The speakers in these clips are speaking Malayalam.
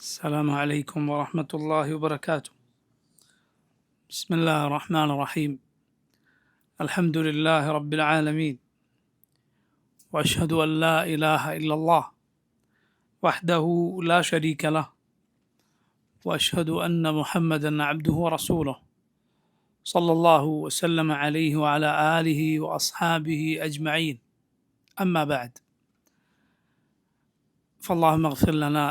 السلام عليكم ورحمة الله وبركاته. بسم الله الرحمن الرحيم. الحمد لله رب العالمين، وأشهد أن لا إله إلا الله وحده لا شريك له، وأشهد أن محمدا عبده ورسوله صلى الله وسلم عليه وعلى آله وأصحابه أجمعين. أما بعد، فاللهم اغفر لنا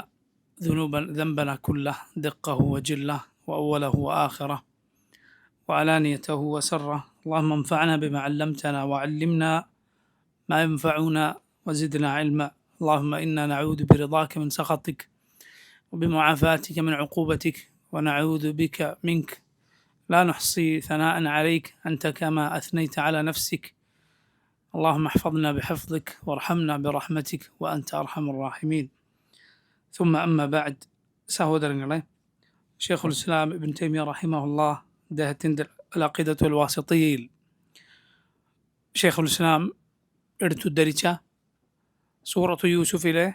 ذنبنا كله، دقه وجله وأوله وآخره وعلانيته وسره. اللهم انفعنا بما علمتنا وعلمنا ما ينفعنا وزدنا علما. اللهم إنا نعوذ برضاك من سخطك وبمعافاتك من عقوبتك، ونعوذ بك منك لا نحصي ثناء عليك أنت كما أثنيت على نفسك. اللهم احفظنا بحفظك وارحمنا برحمتك وأنت أرحم الراحمين. ثم أما بعد. സഹോദരങ്ങളെ, ഷെയ്ഖുൽ ഇസ്ലാം ഇബ്ൻ തൈമിയ റഹിമഹുല്ലാഹ് അദ്ദേഹത്തിൻ്റെ അൽ-അഖീദത്തുൽ വാസിത്തിയ്യയിൽ ഷെയ്ഖുൽ ഇസ്ലാം എടുത്തുദ്ധരിച്ച സൂറത്തു യൂസുഫിലെ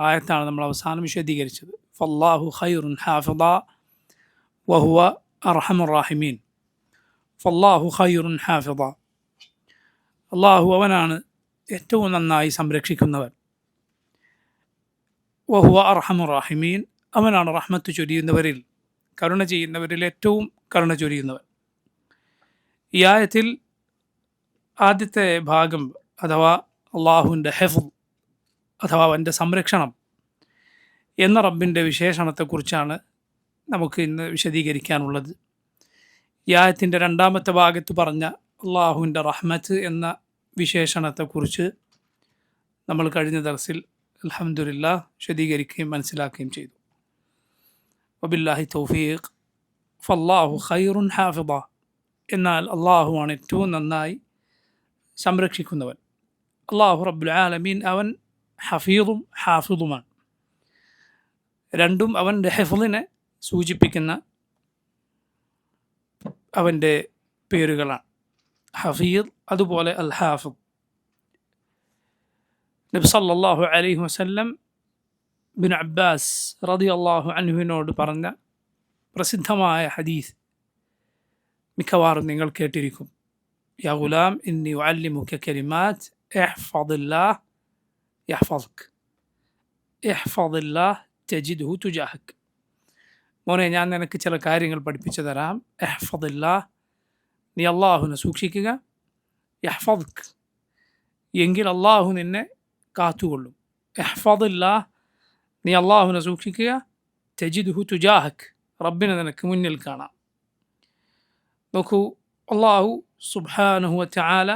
ആയത്താണ് നമ്മൾ അവസാനം വിശദീകരിച്ചത്. ഫല്ലാഹു ഖൈറുൻ ഹാഫിദ വഹുവ അർഹമുർ റാഹിമീൻ. ഫല്ലാഹു ഖൈറുൻ ഹാഫിദ, അള്ളാഹു അവനാണ് ഏറ്റവും നന്നായി സംരക്ഷിക്കുന്നവൻ. വഹുവ അർഹമുർ റാഹിമീൻ, അവനാണ് റഹ്മത്ത് ചൊരിയുന്നവരിൽ, കരുണ ചെയ്യുന്നവരിൽ ഏറ്റവും കരുണ ചൊരിയുന്നവൻ. ഈ ആയത്തിൽ ആദ്യത്തെ ഭാഗം അഥവാ അള്ളാഹുവിൻ്റെ ഹെഫ്ദ് അഥവാ അവൻ്റെ സംരക്ഷണം എന്ന റബ്ബിൻ്റെ വിശേഷണത്തെക്കുറിച്ചാണ് നമുക്ക് ഇന്ന് വിശദീകരിക്കാനുള്ളത്. ഈ ആയത്തിൻ്റെ രണ്ടാമത്തെ ഭാഗത്ത് പറഞ്ഞ അള്ളാഹുവിൻ്റെ റഹ്മത്ത് എന്ന വിശേഷണത്തെക്കുറിച്ച് നമ്മൾ കഴിഞ്ഞ ദർസിൽ അൽഹംദുലില്ലാഹ് വിശദീകരിക്കുകയും മനസ്സിലാക്കുകയും ചെയ്തു. വബില്ലാഹി തൗഫീഖ്. ഫല്ലാഹു ഖൈറുൻ ഹാഫിദ, എന്നാൽ അള്ളാഹുവാണ് ഏറ്റവും നന്നായി സംരക്ഷിക്കുന്നവൻ. അള്ളാഹു റബ്ബുൽ ആലമീൻ അവൻ ഹഫീദും ഹാഫിദുമാണ്. രണ്ടും അവൻ്റെ ഹെഫ്ളിനെ സൂചിപ്പിക്കുന്ന അവൻ്റെ പേരുകളാണ്. ഹഫീദ് അതുപോലെ അൽ ഹാഫിദ്. നബി സല്ലല്ലാഹു അലൈഹി വസല്ലം ബിൻ അബ്ബാസ് റളിയല്ലാഹു അൻഹുവിനോട് പറഞ്ഞ പ്രസിദ്ധമായ ഹദീസ് മിക്കവാറും നിങ്ങൾ കേട്ടിരിക്കും. യാ ഗുലാം ഇന്നി ഉഅല്ലിമുക കലിമാത്ത് ഇഹ്ഫദില്ലാഹ് യഹ്ഫദ്ക് ഇഹ്ഫദില്ലാഹ് തജിദ്ഹു തുജാഹക്. മോനെ, ഞാൻ നിനക്ക് ചില കാര്യങ്ങൾ പഠിപ്പിച്ചു തരാം. ഇഹ്ഫദില്ലാഹ്, നീ അള്ളാഹുവിനെ സൂക്ഷിക്കുക. യഹ്ഫദ്ക്, എങ്കിൽ അള്ളാഹു നിന്നെ കാത്തുകൊള്ളും. ഇഹ്ഫദില്ലാഹ്, നീ അള്ളാഹുവിനെ സൂക്ഷിക്കുക. തജിദ്ഹു തുജാഹക്, റബ്ബിനെ നിനക്ക് മുന്നിൽ കാണാം. നോക്കൂ, അള്ളാഹു സുബ്ഹാനഹു വ തആല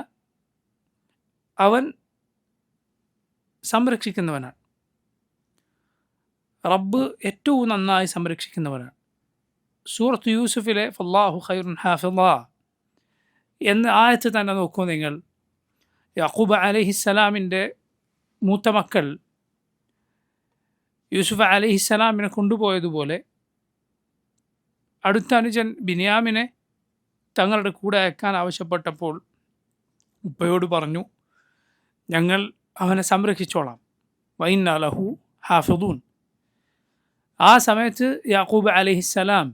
അവൻ സംരക്ഷിക്കുന്നവനാണ്. റബ്ബ് ഏറ്റവും നന്നായി സംരക്ഷിക്കുന്നവനാണ്. സൂറത്ത് യൂസുഫിലെ ഫല്ലാഹു ഖൈറുൻ ഹാഫിദ എന്ന ആയത്ത് തന്നെ നോക്കൂ നിങ്ങൾ. യാക്കൂബ് അലൈഹിസ്സലാമിൻ്റെ മൂത്ത മക്കൾ യൂസുഫ് അലൈഹിസ്സലാമിനെ കൊണ്ടുപോയതുപോലെ അടുത്ത അനുജൻ ബിനിയാമിനെ തങ്ങളുടെ കൂടെ അയക്കാൻ ആവശ്യപ്പെട്ടപ്പോൾ ഉപ്പയോട് പറഞ്ഞു, ഞങ്ങൾ അവനെ സംരക്ഷിച്ചോളാം. വഇന്നാ ലഹു ഹാഫിദൂൻ. ആ സമയത്ത് യാക്കൂബ് അലൈഹിസ്സലാം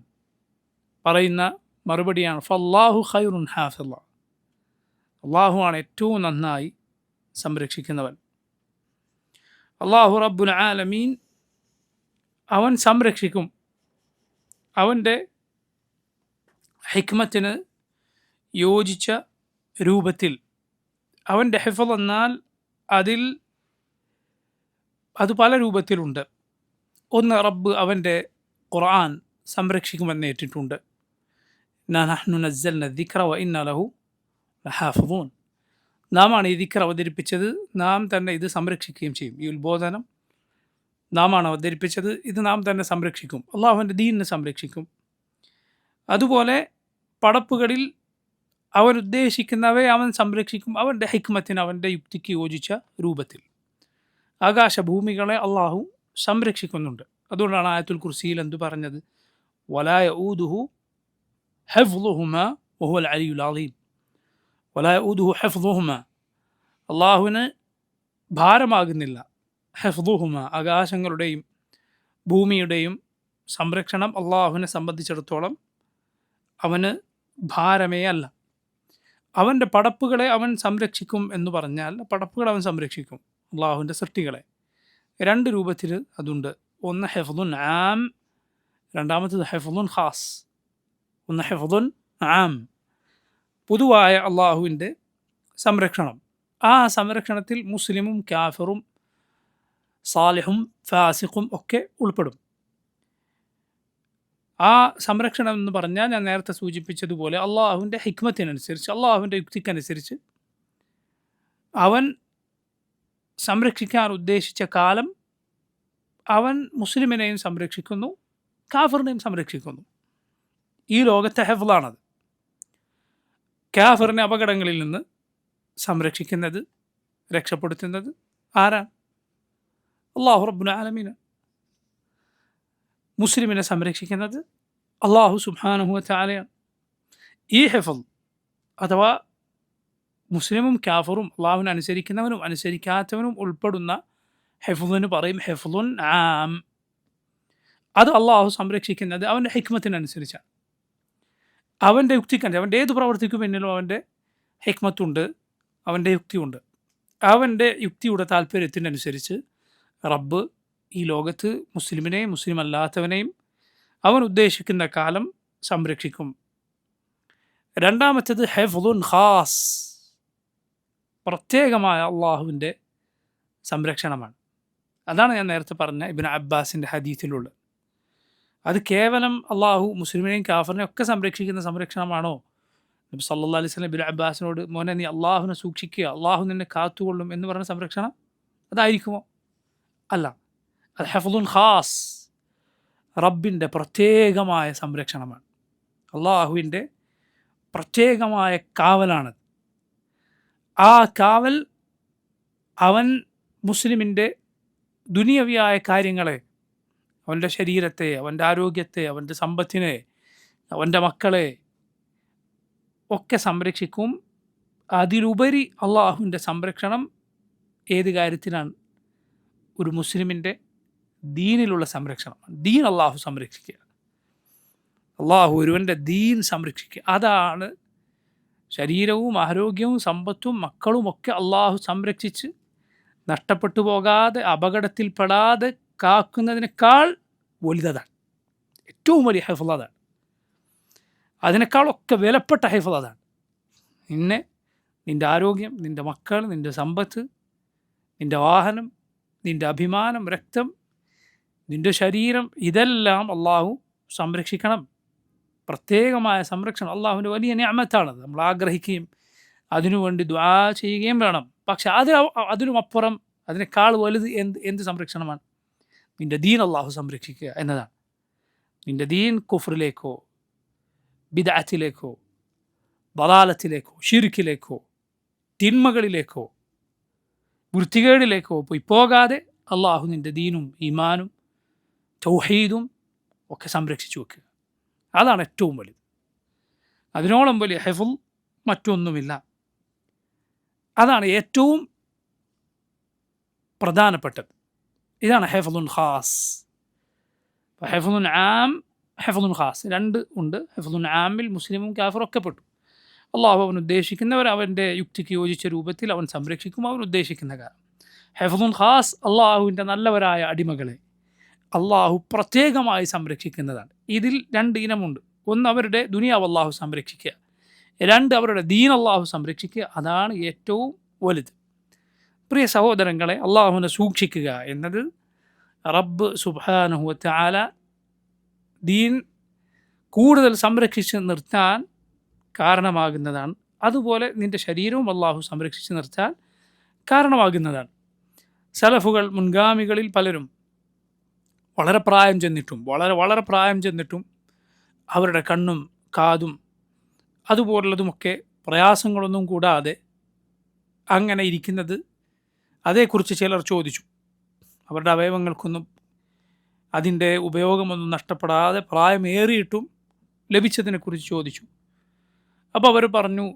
പറയുന്ന മറുപടിയാണ് ഫല്ലാഹു ഖൈറുൻ ഹാഫിദ, അള്ളാഹുവാണ് ഏറ്റവും നന്നായി സംരക്ഷിക്കുന്നവൻ. അള്ളാഹു റബ്ബുൽ ആലമീൻ അവൻ സംരക്ഷിക്കും. അവൻ്റെ ഹിക്മത്തിന് യോജിച്ച രൂപത്തിൽ. അവൻ്റെ ഹിഫ്ള് എന്നാൽ അത് പല രൂപത്തിലുണ്ട്. ഒന്ന്, റബ്ബ് അവൻ്റെ ഖുർആൻ സംരക്ഷിക്കുമെന്ന് ഏറ്റിട്ടുണ്ട്. ഇന്നാ നഹ്നു നസ്സൽന ദിക്റ വ ഇന്നാ ലഹു ലഹാഫിദൂൻ. നാമാണ് ഈ ദിക്ർ അവതരിപ്പിച്ചത്, നാം തന്നെ ഇത് സംരക്ഷിക്കുകയും ചെയ്യും. ഈ ഉത്ബോധനം നാമാണ് അവതരിപ്പിച്ചത്, ഇത് നാം തന്നെ സംരക്ഷിക്കും. അള്ളാഹുവിൻ്റെ ദീനിനെ സംരക്ഷിക്കും. അതുപോലെ പടപ്പുകളിൽ അവൻ ഉദ്ദേശിക്കുന്നവയെ അവൻ സംരക്ഷിക്കും, അവൻ്റെ ഹിക്മത്തിന്, അവൻ്റെ യുക്തിക്ക് യോജിച്ച രൂപത്തിൽ. ആകാശഭൂമികളെ അള്ളാഹു സംരക്ഷിക്കുന്നുണ്ട്. അതുകൊണ്ടാണ് ആയത്തുൽ കുർസിയിൽ എന്തു പറഞ്ഞത്? വലാ യഊദുഹു ഹിഫ്ളുഹുമാ വഹുവൽ അലിയുൽ അളീം. വലാ യഊദുഹു ഹിഫ്ളുഹുമാ, അള്ളാഹുവിന് ഭാരമാകുന്നില്ല ഹിഫ്ളുഹുമാ, ആകാശങ്ങളുടെയും ഭൂമിയുടെയും സംരക്ഷണം അള്ളാഹുവിനെ സംബന്ധിച്ചിടത്തോളം അവന് ഭാരമേ അല്ല. അവൻ്റെ പടപ്പുകളെ അവൻ സംരക്ഷിക്കും എന്ന് പറഞ്ഞാൽ പടപ്പുകൾ അവൻ സംരക്ഷിക്കും, അള്ളാഹുവിൻ്റെ സൃഷ്ടികളെ. രണ്ട് രൂപത്തിൽ അതുണ്ട്. ഒന്ന് ഹെഫ്ദുൻ ആം, രണ്ടാമത്തേത് ഹെഫ്ദുൻ ഖാസ്. ഒന്ന് ഹെഫ്ദുൻ ആം, പൊതുവായ അള്ളാഹുവിൻ്റെ സംരക്ഷണം. ആ സംരക്ഷണത്തിൽ മുസ്ലിമും കാഫിറും സാലിഹും ഫാസിഖും ഒക്കെ ഉൾപ്പെടും. ആ സംരക്ഷണം എന്ന് പറഞ്ഞാൽ ഞാൻ നേരത്തെ സൂചിപ്പിച്ചതുപോലെ അള്ളാഹുവിൻ്റെ ഹിക്മത്തിനനുസരിച്ച്, അള്ളാഹുവിൻ്റെ യുക്തിക്കനുസരിച്ച് അവൻ സംരക്ഷിക്കാൻ ഉദ്ദേശിച്ച കാലം അവൻ മുസ്ലിമിനെയും സംരക്ഷിക്കുന്നു, കാഫിറിനെയും സംരക്ഷിക്കുന്നു. ഈ ലോകത്തെ ഹെഫ്ളാണത്. കാഫിറിനെ അപകടങ്ങളിൽ നിന്ന് സംരക്ഷിക്കുന്നത്, രക്ഷപ്പെടുത്തുന്നത് ആരാണ്? അള്ളാഹു റബ്ബുൽ ആലമീൻ. മുസ്ലിമിനെ സംരക്ഷിക്കുന്നത് അള്ളാഹു സുബ്ഹാനഹു വ തആലയാണ്. ഈ ഹിഫ്ള് അഥവാ മുസ്ലിമും കാഫിറും അള്ളാഹുവിനെ അനുസരിക്കുന്നവനും അനുസരിക്കാത്തവനും ഉൾപ്പെടുന്ന ഹിഫ്ളിന് പറയും ഹിഫ്ളുൻ ആം. അത് അള്ളാഹു സംരക്ഷിക്കുന്നത് അവൻ്റെ ഹിക്മത്തിനനുസരിച്ചാണ്, അവൻ്റെ യുക്തിക്കനുസരിച്ച്. അവൻ്റെ ഏത് പ്രവർത്തിക്കും പിന്നിലും അവൻ്റെ ഹിക്മത്തുണ്ട്, അവൻ്റെ യുക്തിയുണ്ട്. അവൻ്റെ യുക്തിയുടെ താല്പര്യത്തിനനുസരിച്ച് റബ്ബ് ഈ ലോകത്ത് മുസ്ലിമിനെയും മുസ്ലിം അല്ലാത്തവനെയും അവൻ ഉദ്ദേശിക്കുന്ന കാലം സംരക്ഷിക്കും. രണ്ടാമത്തേത് ഹെഫ്ളുൻ ഖാസ്, പ്രത്യേകമായ അള്ളാഹുവിൻ്റെ സംരക്ഷണമാണ്. അതാണ് ഞാൻ നേരത്തെ പറഞ്ഞ ഇബ്നു അബ്ബാസിൻ്റെ ഹദീസിലുള്ളത്. അത് കേവലം അള്ളാഹു മുസ്ലിമിനെയും കാഫറിനെയും ഒക്കെ സംരക്ഷിക്കുന്ന സംരക്ഷണമാണോ? നബി സല്ലല്ലാഹു അലൈഹി വസല്ലം ഇബ്നു അബ്ബാസിനോട് മോനെ നീ അള്ളാഹുവിനെ സൂക്ഷിക്കുക, അള്ളാഹു നിന്നെ കാത്തുകൊള്ളും എന്ന് പറഞ്ഞ സംരക്ഷണം അതായിരിക്കുമോ? അല്ല, അത് ഹെഫ്ളുൻ ഖാസ്, റബ്ബിൻ്റെ പ്രത്യേകമായ സംരക്ഷണമാണ്, അള്ളാഹുവിൻ്റെ പ്രത്യേകമായ കാവലാണത്. ആ കാവൽ അവൻ മുസ്ലിമിൻ്റെ ദുനിയവിയായ കാര്യങ്ങളെ, അവൻ്റെ ശരീരത്തെ, അവൻ്റെ ആരോഗ്യത്തെ, അവൻ്റെ സമ്പത്തിനെ, അവൻ്റെ മക്കളെ ഒക്കെ സംരക്ഷിക്കും. അതിലുപരി അള്ളാഹുവിൻ്റെ സംരക്ഷണം ഏത് കാര്യത്തിലാണ്? ഒരു മുസ്ലിമിൻ്റെ ദീനിലുള്ള സംരക്ഷണമാണ്. ദീൻ അള്ളാഹു സംരക്ഷിക്കുക, അള്ളാഹു ഒരുവൻ്റെ ദീൻ സംരക്ഷിക്കുക. അതാണ് ശരീരവും ആരോഗ്യവും സമ്പത്തും മക്കളും ഒക്കെ അള്ളാഹു സംരക്ഷിച്ച് നഷ്ടപ്പെട്ടു പോകാതെ അപകടത്തിൽപ്പെടാതെ കാക്കുന്നതിനേക്കാൾ വലുതാണ്, ഏറ്റവും വലിയ ഹൈഫുൾ അതാണ്. അതിനേക്കാളൊക്കെ വിലപ്പെട്ട ഹൈഫുൾ അതാണ്. നിൻ്റെ ആരോഗ്യം, നിൻ്റെ മക്കൾ, നിൻ്റെ സമ്പത്ത്, നിൻ്റെ വാഹനം, നിൻ്റെ അഭിമാനം, രക്തം, നിൻ്റെ ശരീരം, ഇതെല്ലാം അള്ളാഹു സംരക്ഷിക്കണം. പ്രത്യേകമായ സംരക്ഷണം അള്ളാഹുവിൻ്റെ വലിയ നിഅമത്താണത്. നമ്മൾ ആഗ്രഹിക്കുകയും അതിനുവേണ്ടി ദുആ ചെയ്യുകയും വേണം. പക്ഷെ അതിനുമപ്പുറം അതിനേക്കാൾ വലുത് എന്ത് സംരക്ഷണമാണ്? നിൻ്റെ ദീൻ അള്ളാഹു സംരക്ഷിക്കുക എന്നതാണ്. നിൻ്റെ ദീൻ കുഫ്റിലേക്കോ ബിദ്അത്തിലേക്കോ ദലാലത്തിലേക്കോ ശിർക്കിലേക്കോ തിന്മകളിലേക്കോ വൃത്തികേടിലേക്കോ പോകാതെ അള്ളാഹു നിൻ്റെ ദീനും ഈമാനും തൗഹീദും ഒക്കെ സംരക്ഷിച്ചു വെക്കുക. അതാണ് ഏറ്റവും വലുത്. അതിനോളം വലിയ ഹിഫ്ൾ മറ്റൊന്നുമില്ല. അതാണ് ഏറ്റവും പ്രധാനപ്പെട്ടത്. ഇതാണ് ഹിഫ്ളുൻ ഖാസ്. ഹിഫ്ളുൻ ആം, ഹിഫ്ളുൻ ഖാസ്, രണ്ട് ഉണ്ട്. ഹിഫ്ളുൻ ആമിൽ മുസ്ലിമും കാഫിറും ഒക്കെ പെട്ടു. അള്ളാഹു അവൻ ഉദ്ദേശിക്കുന്നവർ അവൻ്റെ യുക്തിക്ക് യോജിച്ച രൂപത്തിൽ അവൻ സംരക്ഷിക്കും, അവൻ ഉദ്ദേശിക്കുന്ന കാലം. ഹിഫ്ളുൻ ഖാസ്, അള്ളാഹുവിൻ്റെ നല്ലവരായ അടിമകളെ അള്ളാഹു പ്രത്യേകമായി സംരക്ഷിക്കുന്നതാണ്. ഇതിൽ രണ്ട് ഇനമുണ്ട്. ഒന്ന്, അവരുടെ ദുനിയാവ് അള്ളാഹു സംരക്ഷിക്കുക. രണ്ട്, അവരുടെ ദീൻ അള്ളാഹു സംരക്ഷിക്കുക. അതാണ് ഏറ്റവും വലുത്. പ്രിയ സഹോദരങ്ങളെ, അള്ളാഹുവിനെ സൂക്ഷിക്കുക എന്നത് റബ്ബ് സുബ്ഹാനഹു വ തആല ദീൻ കൂടുതൽ സംരക്ഷിച്ച് നിർത്താൻ കാരണമാകുന്നതാണ്. അതുപോലെ നിൻ്റെ ശരീരവും അള്ളാഹു സംരക്ഷിച്ച് നിർത്താൻ കാരണമാകുന്നതാണ്. സലഫുകൾ, മുൻഗാമികളിൽ പലരും വളരെ പ്രായം ചെന്നിട്ടും അവരുടെ കണ്ണും കാതും അതുപോലുള്ളതുമൊക്കെ പ്രയാസങ്ങളൊന്നും കൂടാതെ അങ്ങനെ ഇരിക്കുന്നത്, അതേക്കുറിച്ച് ചിലർ ചോദിച്ചു. അവരുടെ അവയവങ്ങൾക്കൊന്നും അതിൻ്റെ ഉപയോഗമൊന്നും നഷ്ടപ്പെടാതെ പ്രായമേറിയിട്ടും ലഭിച്ചതിനെക്കുറിച്ച് ചോദിച്ചു. അപ്പോൾ അവർ പറഞ്ഞു,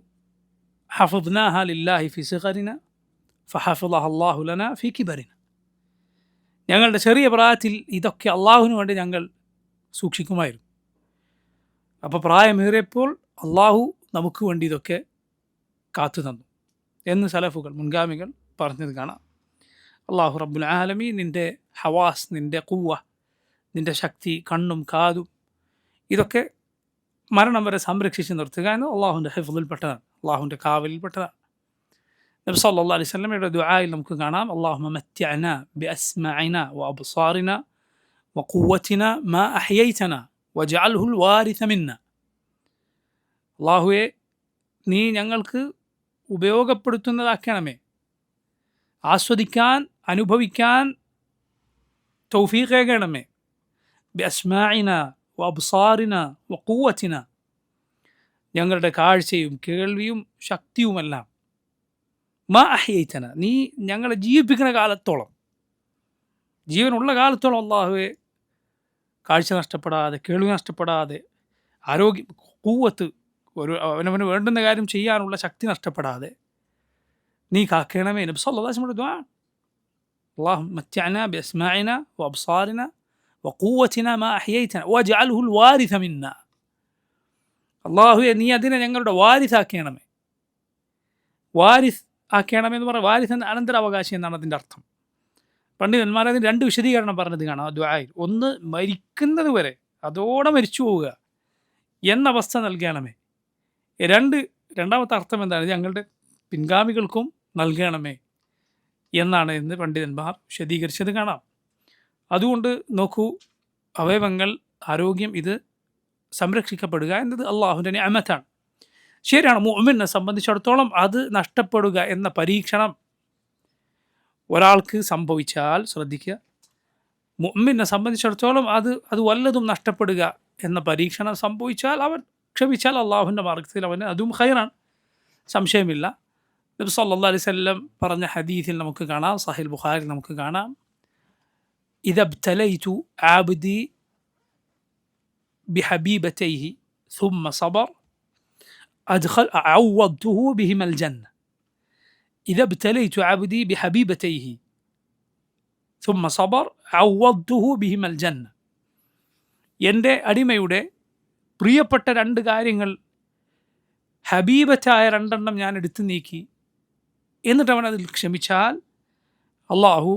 ഹഫദ്നാഹ ലില്ലാഹി ഫി സിഗരിന ഫഹഫളഹ അല്ലാഹു ലനാ ഫി കിബരിന. ഞങ്ങളുടെ ചെറിയ പ്രായത്തിൽ ഇതൊക്കെ അള്ളാഹുവിന് വേണ്ടി ഞങ്ങൾ സൂക്ഷിക്കുമായിരുന്നു. അപ്പോൾ പ്രായമേറിയപ്പോൾ അള്ളാഹു നമുക്ക് വേണ്ടി ഇതൊക്കെ കാത്തു തന്നു എന്ന് സലഫുകൾ മുൻഗാമികൾ പറഞ്ഞത് കാണാം. അള്ളാഹു റബ്ബുൽ ആലമീൻ നിൻ്റെ ഹവാസ്, നിൻ്റെ ഖുവ്വ, നിൻ്റെ ശക്തി, കണ്ണും കാതും ഇതൊക്കെ മരണം വരെ സംരക്ഷിച്ച് നിർത്തുക എന്ന് അള്ളാഹുവിൻ്റെ ഹിഫ്ളിൽപ്പെട്ടതാണ്, അള്ളാഹുവിൻ്റെ കാവലിൽപ്പെട്ടതാണ്. നബി സല്ലല്ലാഹു അലൈഹി വസല്ലമയുടെ ദുആയിൽ നമുക്ക് കാണാം, അല്ലാഹുമ്മ മത്തിഅനാ ബിഅസ്മാഇനാ വഅബ്സാറിനാ വഖുവ്വതിനാ മാ അഹ്യൈതനാ വജ്അൽഹുൽ വാരിസ മിന്നാ. അല്ലാഹുവേ, നീ ഞങ്ങൾക്ക് ഉപയോഗപ്പെടുത്തുന്നതാക്കണമേ, ആസ്വദിക്കാൻ അനുഭവിക്കാൻ തൗഫീഖേകണമേ. ബിഅസ്മാഇനാ വഅബ്സാറിനാ വഖുവ്വതിനാ, ഞങ്ങളുടെ കാഴ്ചയും കേൾവിയും ശക്തിയുമെല്ലാം. മാ അഹ്യൈതന, നീ ഞങ്ങളെ ജീവിപ്പിക്കുന്ന കാലത്തോളം, ജീവനുള്ള കാലത്തോളം അല്ലാഹുവേ കാഴ്ച നഷ്ടപ്പെടാതെ, കേൾവി നഷ്ടപ്പെടാതെ, ആരോഗ്യം, ഖുവ്വത്ത്, അവനവന് വേണ്ടുന്ന കാര്യം ചെയ്യാനുള്ള ശക്തി നഷ്ടപ്പെടാതെ നീ കാക്കണമേ. നബി സല്ലല്ലാഹു അലൈഹി വസല്ലം ദുആ, അല്ലാഹുമ്മ മത്തിഅനാ ബിഅസ്മാഇനാ വഅബ്സാറിനാ വഖുവ്വതിനാ മാ അഹ്യൈതന വജ്അൽഹുൽ വാരിസ മിന്നാ. അല്ലാഹുവേ, നീ അതിനെ ഞങ്ങളുടെ വാരിസാക്കണമേ. വാരിസ് ആക്കണമെന്ന് പറഞ്ഞാൽ വാരിസ് എന്ന അനന്തരാവകാശി എന്നാണ് അതിൻ്റെ അർത്ഥം. പണ്ഡിതന്മാർ അതിന് രണ്ട് വിശദീകരണം പറഞ്ഞത് കാണാം ആ ദുആയിൽ. ഒന്ന്, മരിക്കുന്നത് വരെ അതോടെ മരിച്ചു പോവുക എന്ന അവസ്ഥ നൽകണമേ. രണ്ടാമത്തെ അർത്ഥം എന്താണ്? ഞങ്ങളുടെ പിൻഗാമികൾക്കും നൽകണമേ എന്നാണ് എന്ന് പണ്ഡിതന്മാർ വിശദീകരിച്ചത് കാണാം. അതുകൊണ്ട് നോക്കൂ, അവയവങ്ങൾ, ആരോഗ്യം, ഇത് സംരക്ഷിക്കപ്പെടുക എന്നത് അള്ളാഹുവിൻ്റെ നിഅമത്താണ്. ശരിയാണ്, മുഅ്മിനെ സംബന്ധിച്ചിടത്തോളം അത് നഷ്ടപ്പെടുക എന്ന പരീക്ഷണം ഒരാൾക്ക് സംഭവിച്ചാൽ ശ്രദ്ധിക്കുക, മുഅ്മിനെ സംബന്ധിച്ചിടത്തോളം അത് വല്ലതും നഷ്ടപ്പെടുക എന്ന പരീക്ഷണം സംഭവിച്ചാൽ അവൻ ക്ഷമിച്ചാൽ അള്ളാഹുവിൻ്റെ മാർഗ്ഗത്തിൽ അവന് അതും ഖൈറാണ്, സംശയമില്ല. നബി സല്ലല്ലാഹു അലൈഹി വസല്ലം പറഞ്ഞ ഹദീസിൽ നമുക്ക് കാണാം, സഹീഹ് ബുഖാരിയിൽ നമുക്ക് കാണാം, ഇദാ ഇബ്തലൈതു ആബ്ദി ബിഹബീബതൈഹി ثم صبر عوضته بهما الجنة. إذا ابتليت عبدي بحبيبتيه ثم صبر عوضته بهما الجنة. എൻ്റെ അടിമയുടെ പ്രിയപ്പെട്ട രണ്ട് കാര്യങ്ങൾ, ഹബീബത്തായ രണ്ടെണ്ണം ഞാൻ എടുത്തു നീക്കി, എന്നിട്ട് അവൻ അതിൽ ക്ഷമിച്ചാൽ അള്ളാഹു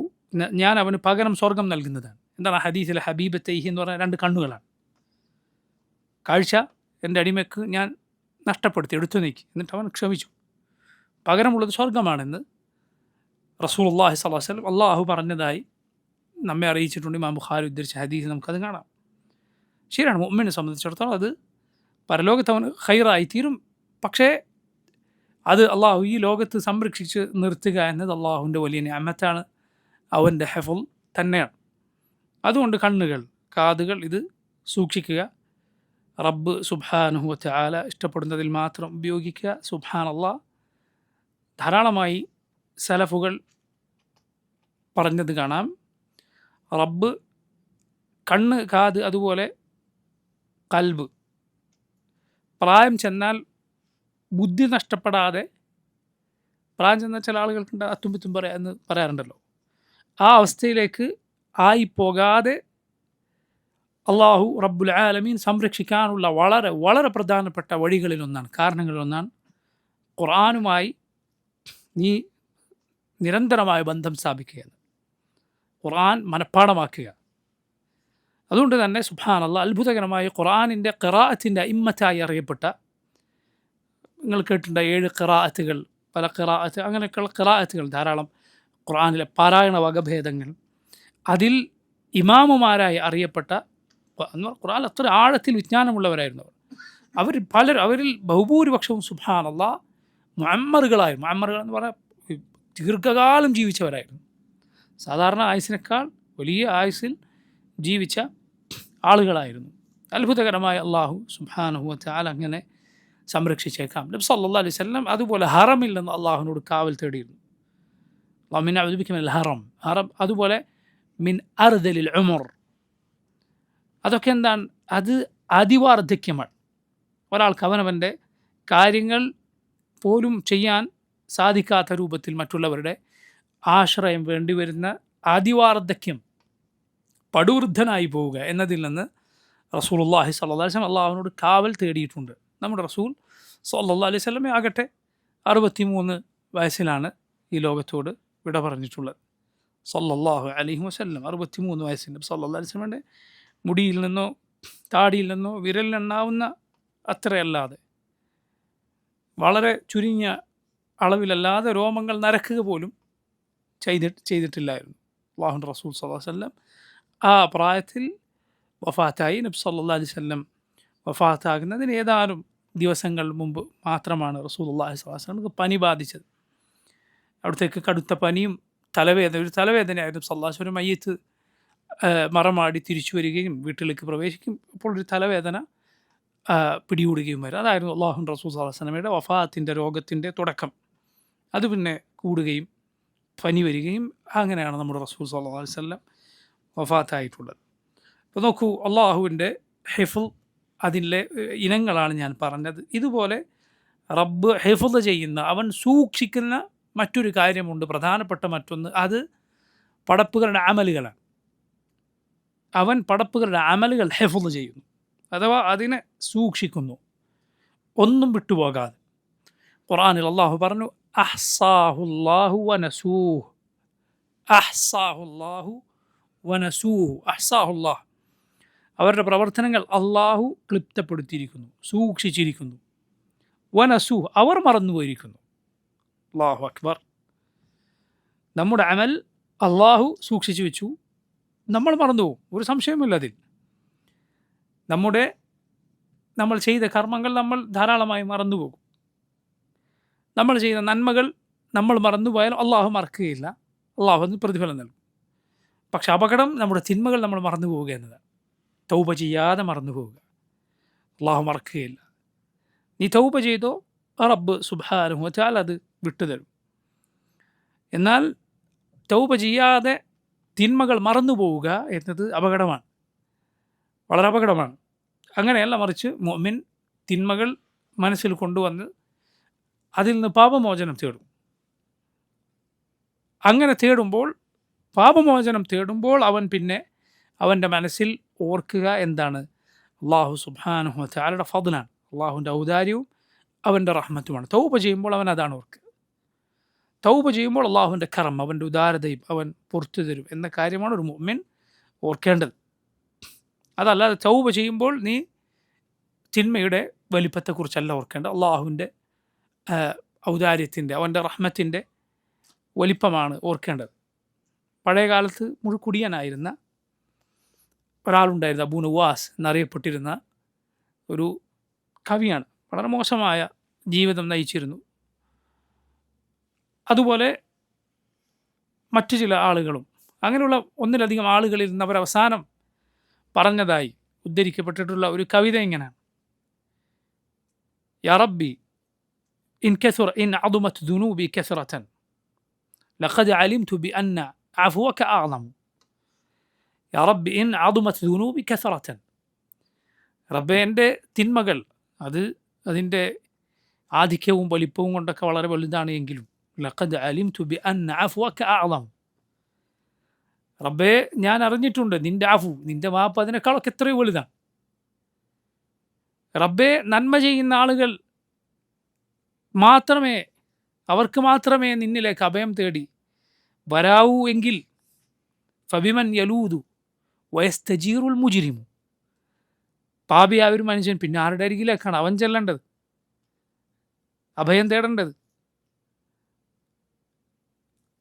ഞാൻ അവന് പകരം സ്വർഗം നൽകുന്നതാണ്. എന്താണ് ഹദീസിലെ ഹബീബത്തൈഹി എന്ന് പറഞ്ഞാൽ? രണ്ട് കണ്ണുകളാണ്. കാഴ്ച എൻ്റെ അടിമയ്ക്ക് ഞാൻ നഷ്ടപ്പെടുത്തി, എടുത്തു നീക്കി, എന്നിട്ട് അവൻ ക്ഷമിച്ചു, പകരമുള്ളത് സ്വർഗമാണെന്ന് റസൂലുള്ളാഹി സ്വല്ലല്ലാഹു അലൈഹി വസല്ലം അള്ളാഹു പറഞ്ഞതായി നമ്മെ അറിയിച്ചിട്ടുണ്ട്. ഇമാം ബുഖാരി ഉദ്ധരിച്ച ഹദീസ് നമുക്കത് കാണാം. ശരിയാണ്, മുഅ്മിനെ സംബന്ധിച്ചിടത്തോളം അത് പരലോകത്ത് അവന് ഖൈറായി തീരും. പക്ഷേ അത് അള്ളാഹു ഈ ലോകത്ത് സംരക്ഷിച്ച് നിർത്തുക എന്നത് അള്ളാഹുവിൻ്റെ വലിയ നിഅമത്താണ്, അവൻ്റെ ഹിഫ്ൾ തന്നെയാണ്. അതുകൊണ്ട് കണ്ണുകൾ, കാതുകൾ, ഇത് സൂക്ഷിക്കുക. റബ്ബ് സുബ്ഹാനഹു വ തആല ഇഷ്ടപ്പെടുന്നതിൽ മാത്രം ഉപയോഗിക്കുക. സുബ്ഹാനല്ലാഹ്, ധാരാളമായി സലഫുകൾ പറഞ്ഞത് കാണാം. റബ്ബ് കണ്ണ്, കാത്, അതുപോലെ കൽബ്, പ്രായം ചെന്നാൽ ബുദ്ധി നഷ്ടപ്പെടാതെ, പ്രായം ചെന്നാൽ ചില ആളുകൾക്കുണ്ട് അത്തുംപിത്തും എന്ന് പറയാറുണ്ടല്ലോ, ആ അവസ്ഥയിലേക്ക് ആയിപ്പോകാതെ അള്ളാഹു റബ്ബുൽ ആലമീൻ സംരക്ഷിക്കാനുള്ള വളരെ വളരെ പ്രധാനപ്പെട്ട വഴികളിലൊന്നാണ്, കാരണങ്ങളിലൊന്നാണ് ഖുർആനുമായി നീ നിരന്തരമായ ബന്ധം സ്ഥാപിക്കുക, ഖുർആൻ മനഃപ്പാഠമാക്കുക. അതുകൊണ്ട് തന്നെ സുബ്ഹാനല്ലാഹ്, അത്ഭുതകരമായ ഖുർആനിൻ്റെ ഖിറാഅത്തിൻ്റെ ഇമ്മത്തായി അറിയപ്പെട്ട, നിങ്ങൾ കേട്ടിട്ടുണ്ട് 7 ഖിറാഅത്തുകൾ, പല ഖിറാഅത്ത്, അങ്ങനെയൊക്കെയുള്ള ഖിറാഅത്തുകൾ ധാരാളം ഖുർആനിലെ പാരായണ വകഭേദങ്ങൾ. അതിൽ ഇമാമുമാരായി അറിയപ്പെട്ട, ഖുർആൻ അത്ര ആഴത്തിൽ വിജ്ഞാനമുള്ളവരായിരുന്നു അവരിൽ ബഹുഭൂരിപക്ഷവും സുബ്ഹാനല്ലാഹ് മുഅമ്മറുകളായിരുന്നു. മുഅമ്മറുകൾ എന്ന് പറഞ്ഞാൽ ദീർഘകാലം ജീവിച്ചവരായിരുന്നു. സാധാരണ ആയുസിനേക്കാൾ വലിയ ആയുസിൽ ജീവിച്ച ആളുകളായിരുന്നു. അത്ഭുതകരമായ അള്ളാഹു സുബ്ഹാനഹു വ തആല അങ്ങനെ സംരക്ഷിച്ചേക്കാം. നബി സല്ലല്ലാഹു അലൈഹി വസല്ലം അതുപോലെ ഹറമിൽ നിന്ന് അള്ളാഹുവിനോട് കാവൽ തേടിയിരുന്നു. മിൻ അഊദു ബിക മിനൽ ഹറം, അതുപോലെ മിൻ അർദലിൽ ഉമർ, അതൊക്കെ എന്താണ്? അത് അതിവാർദ്ധക്യമാണ്. ഒരാൾക്ക് അവനവൻ്റെ കാര്യങ്ങൾ പോലും ചെയ്യാൻ സാധിക്കാത്ത രൂപത്തിൽ മറ്റുള്ളവരുടെ ആശ്രയം വേണ്ടിവരുന്ന അതിവാർദ്ധക്യം, പടുവൃദ്ധനായി പോവുക എന്നതിൽ നിന്ന് റസൂലുള്ളാഹി സ്വല്ലല്ലാഹു അലൈഹി വസല്ലം അള്ളാഹുവിനോട് കാവൽ തേടിയിട്ടുണ്ട്. നമ്മുടെ റസൂൽ സ്വല്ലല്ലാഹു അലൈഹി വസല്ലം ആകട്ടെ 63 വയസ്സിലാണ് ഈ ലോകത്തോട് വിട പറഞ്ഞിട്ടുള്ളത്. സ്വല്ലല്ലാഹു അലൈഹി വസല്ലം 63 വയസ്സിൽ സ്വല്ലല്ലാഹു അലൈഹി വസല്ലമയുടെ മുടിയിൽ നിന്നോ താടിയിൽ നിന്നോ വിരലിലെണ്ണാവുന്ന അത്രയല്ലാതെ വളരെ ചുരുങ്ങിയ അളവിലല്ലാതെ രോമങ്ങൾ നരക്കുക പോലും ചെയ്തിട്ടില്ലായിരുന്നു അല്ലാഹുവിൻ്റെ റസൂൽ സ്വല്ലല്ലാഹു അലൈഹി വസല്ലം. ആ പ്രായത്തിൽ വഫാത്തായി. നബി സല്ലല്ലാഹു അലൈഹി വസല്ലം വഫാത്താകുന്നതിന് ഏതാനും ദിവസങ്ങൾ മുമ്പ് മാത്രമാണ് റസൂലുള്ളാഹി സ്വല്ലല്ലാഹു അലൈഹി വസല്ലമക്ക് പനി ബാധിച്ചത്. അവിടത്തേക്ക് കടുത്ത പനിയും ഒരു തലവേദനയായിരുന്നു. സല്ലല്ലാഹു അലൈഹി വസല്ലം മയ്യത്ത് മറമാടി തിരിച്ചു വരികയും വീട്ടിലേക്ക് പ്രവേശിക്കും അപ്പോൾ ഒരു തലവേദന പിടികൂടുകയും വരും. അതായിരുന്നു അല്ലാഹുവിൻ്റെ റസൂൽ സ്വല്ലല്ലാഹു അലൈഹി വസല്ലമയുടെ വഫാത്തിൻ്റെ രോഗത്തിൻ്റെ തുടക്കം. അത് പിന്നെ കൂടുകയും പനി വരികയും അങ്ങനെയാണ് നമ്മുടെ റസൂൽ സ്വല്ലല്ലാഹു അലൈഹി വസല്ലം വഫാത്തായിട്ടുള്ളത്. അപ്പോൾ നോക്കൂ, അള്ളാഹുവിൻ്റെ ഹിഫ്ള് അതിലെ ഇനങ്ങളാണ് ഞാൻ പറഞ്ഞത്. ഇതുപോലെ റബ്ബ് ഹിഫ്ള് ചെയ്യുന്ന, അവൻ സൂക്ഷിക്കുന്ന മറ്റൊരു കാര്യമുണ്ട്, പ്രധാനപ്പെട്ട മറ്റൊന്ന്. അത് പടപ്പുകളുടെ അമലുകളാണ്. അവൻ പടപ്പുകളുടെ അമലുകൾ ഹിഫ്ള് ചെയ്യുന്നു, അഥവാ അതിനെ സൂക്ഷിക്കുന്നു, ഒന്നും വിട്ടുപോകാതെ. ഖുർആനിൽ അള്ളാഹു പറഞ്ഞു, അഹ്സാഹുല്ലാഹു വനസൂഹ്. അഹ്സാഹുല്ലാഹു വനസൂഹ്. അഹ്സാഹുല്ലാഹ്, അവരുടെ പ്രവർത്തനങ്ങൾ അള്ളാഹു ക്ലിപ്തപ്പെടുത്തിയിരിക്കുന്നു, സൂക്ഷിച്ചിരിക്കുന്നു. വനസൂഹ്, അവർ മറന്നുപോയിരിക്കുന്നു. അല്ലാഹു അക്ബർ. നമ്മുടെ അമൽ അള്ളാഹു സൂക്ഷിച്ചു വെച്ചു, നമ്മൾ മറന്നുപോകും, ഒരു സംശയമില്ല അതിൽ. നമ്മൾ ചെയ്ത കർമ്മങ്ങൾ നമ്മൾ ധാരാളമായി മറന്നുപോകും. നമ്മൾ ചെയ്ത നന്മകൾ നമ്മൾ മറന്നുപോയാൽ അള്ളാഹു മറക്കുകയില്ല, അള്ളാഹു അതിന് പ്രതിഫലം നൽകും. പക്ഷെ അപകടം നമ്മുടെ തിന്മകൾ നമ്മൾ മറന്നു പോവുക എന്നതാണ്. തൗബ ചെയ്യാതെ മറന്നു പോവുക, അള്ളാഹു മറക്കുകയില്ല. നീ തൗബ ചെയ്തോ, റബ്ബ് സുബ്ഹാനഹു വ തആല അത് വിട്ടുതരും. എന്നാൽ തൗബ ചെയ്യാതെ തിന്മകൾ മറന്നു പോവുക എന്നത് അപകടമാണ്, വളരെ അപകടമാണ്. അങ്ങനെയല്ല, മറിച്ച് മുഅ്മിൻ തിന്മകൾ മനസ്സിൽ കൊണ്ടുവന്ന് അതിൽ നിന്ന് പാപമോചനം തേടും. അങ്ങനെ പാപമോചനം തേടുമ്പോൾ അവൻ പിന്നെ അവൻ്റെ മനസ്സിൽ ഓർക്കുക എന്താണ്? അല്ലാഹു സുബ്ഹാനഹു വ തആലയുടെ ഫദ്ലാണ്, അള്ളാഹുവിൻ്റെ ഔദാര്യവും അവൻ്റെ റഹ്മത്തുമാണ്. തൗബ ചെയ്യുമ്പോൾ അവൻ അതാണ് ഓർക്കുക. തൗബ ചെയ്യുമ്പോൾ അള്ളാഹുവിൻ്റെ കറം, അവൻ്റെ ഉദാരതയും അവൻ പുറത്തു തരും എന്ന കാര്യമാണ് ഒരു മുഅ്മിൻ ഓർക്കേണ്ടത്. അതല്ലാതെ തൗബ ചെയ്യുമ്പോൾ നീ തിന്മയുടെ വലിപ്പത്തെക്കുറിച്ചല്ല ഓർക്കേണ്ടത്, അള്ളാഹുവിൻ്റെ ഔദാര്യത്തിൻ്റെ, അവൻ്റെ റഹ്മത്തിൻ്റെ വലിപ്പമാണ് ഓർക്കേണ്ടത്. പഴയ കാലത്ത് മുഴുക്കുടിയനായിരുന്ന ഒരാളുണ്ടായിരുന്നു, അബൂ നവാസ് എന്നറിയപ്പെട്ടിരുന്ന ഒരു കവിയാണ്. വളരെ മോശമായ ജീവിതം നയിച്ചിരുന്നു. അതുപോലെ മറ്റു ചില ആളുകളും, അങ്ങനെയുള്ള ഒന്നിലധികം ആളുകളിൽ നിന്ന് അവരവസാനം പറഞ്ഞതായി ഉദ്ധരിക്കപ്പെട്ടിട്ടുള്ള ഒരു കവിത ഇങ്ങനെയാണ്: യാ റബ്ബി ഇൻ അദുമത് ദുനൂബി കസറതൻ ലഖദ് അലിംതു ബിഅന്ന അഫ്വക അഅ്ളമു. യാ റബ്ബി ഇൻ അദുമത് ദുനൂബി കസറതൻ. റബ്ബേ, എൻ്റെ തിന്മകൾ അതിൻ്റെ ആധിക്യവും വലിപ്പവും കൊണ്ടൊക്കെ വളരെ വലുതാണ് എങ്കിലും ലഖദ് അലിംതു ബിഅന്ന അഫ്വക അഅ്ളമു. റബ്ബേ, ഞാൻ അറിഞ്ഞിട്ടുണ്ട് നിൻ്റെ അഫു, നിൻ്റെ മാപ്പ് അതിനേക്കാളൊക്കെ എത്രയോ വലുതാണ്. റബ്ബേ, നന്മ ചെയ്യുന്ന ആളുകൾ അവർക്ക് മാത്രമേ നിന്നിലേക്ക് അഭയം തേടി വരാവൂ എങ്കിൽ ഫബിമൻ യലൂദു വയസ്തജീറുൽ മുജ്രിമു. പാപിയായ ഒരു മനുഷ്യൻ പിന്നെ ആരുടെ അരികിലേക്കാണ് അവൻ ചെല്ലേണ്ടത്, അഭയം തേടേണ്ടത്?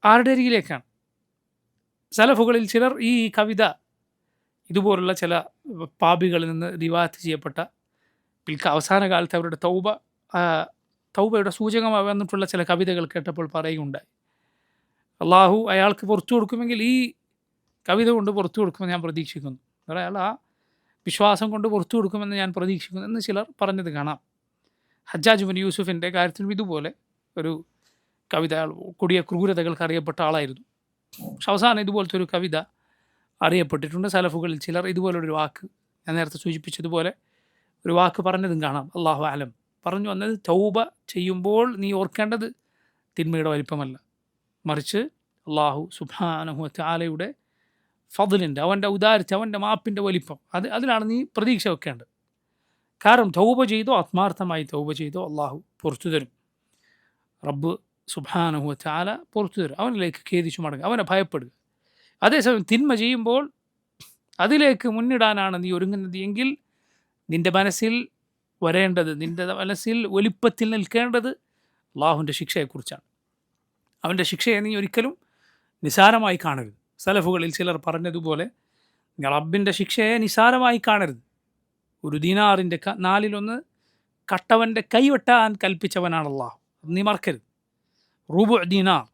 ആരുടെ അരികിലേക്കാണ്? സലഫുകളിൽ ചിലർ ഈ കവിത ഇതുപോലുള്ള ചില പാപികളിൽ നിന്ന് റിവായത്ത് ചെയ്യപ്പെട്ട അവസാന കാലത്ത് അവരുടെ തൗബയുടെ സൂചകമായി വന്നിട്ടുള്ള ചില കവിതകൾ കേട്ടപ്പോൾ പറയുകയുണ്ടായി, അള്ളാഹു അയാൾക്ക് പുറത്തു കൊടുക്കുമെങ്കിൽ ഈ കവിത കൊണ്ട് പുറത്തു കൊടുക്കുമെന്ന് ഞാൻ പ്രതീക്ഷിക്കുന്നു, അയാൾ ആ വിശ്വാസം കൊണ്ട് പുറത്തു കൊടുക്കുമെന്ന് ഞാൻ പ്രതീക്ഷിക്കുന്നു എന്ന് ചിലർ പറഞ്ഞത് കാണാം. ഹജ്ജാജ് ബിൻ യൂസുഫിൻ്റെ കാര്യത്തിലും ഇതുപോലെ ഒരു കവിത, കൊടിയ ക്രൂരതകൾക്ക് അറിയപ്പെട്ട ആളായിരുന്നു. പക്ഷെ അവസാനം ഇതുപോലത്തെ ഒരു കവിത അറിയപ്പെട്ടിട്ടുണ്ട്. സലഫുകളിൽ ചിലർ ഇതുപോലൊരു വാക്ക്, ഞാൻ നേരത്തെ സൂചിപ്പിച്ചതുപോലെ ഒരു വാക്ക് പറഞ്ഞതും കാണാം. അല്ലാഹു അലം പറഞ്ഞു വന്നത്, തൗബ ചെയ്യുമ്പോൾ നീ ഓർക്കേണ്ടത് തിന്മയുടെ വലിപ്പമല്ല, മറിച്ച് അല്ലാഹു സുബ്ഹാനഹു വ തആലയുടെ ഫضലിൻ്റെ, അവൻ്റെ ഔദാര്യത്തെ, അവൻ്റെ മാപ്പിൻ്റെ വലിപ്പം, അതിലാണ് നീ പ്രതീക്ഷ വെക്കേണ്ടത്. കാരണം തൗബ ചെയ്തോ, ആത്മാർത്ഥമായി തൗബ ചെയ്തോ, അള്ളാഹു പുറത്തു തരും. റബ്ബ് സുബ്ഹാനഹു വ തആല പുറത്തു തരും. അവനിലേക്ക് ഖേദിച്ചു മടങ്ങുക, അവനെ ഭയപ്പെടുക. അതേസമയം തിന്മ ചെയ്യുമ്പോൾ അതിലേക്ക് മുന്നിടാനാണ് നീ ഒരുങ്ങുന്നത് എങ്കിൽ നിൻ്റെ മനസ്സിൽ വരേണ്ടത്, നിൻ്റെ മനസ്സിൽ വലിപ്പത്തിൽ നിൽക്കേണ്ടത് അള്ളാഹുവിൻ്റെ ശിക്ഷയെക്കുറിച്ചാണ്. അവൻ്റെ ശിക്ഷയെ നീ ഒരിക്കലും നിസാരമായി കാണരുത്. സലഫുകളിൽ ചിലർ പറഞ്ഞതുപോലെ റബ്ബിൻ്റെ ശിക്ഷയെ നിസാരമായി കാണരുത്. ഒരു ദീനാറിൻ്റെ 1/4 കട്ടവൻ്റെ കൈവെട്ടാൻ കൽപ്പിച്ചവനാണ് അള്ളാഹു. നീ മറക്കരുത്. റുബു ദീനാർ,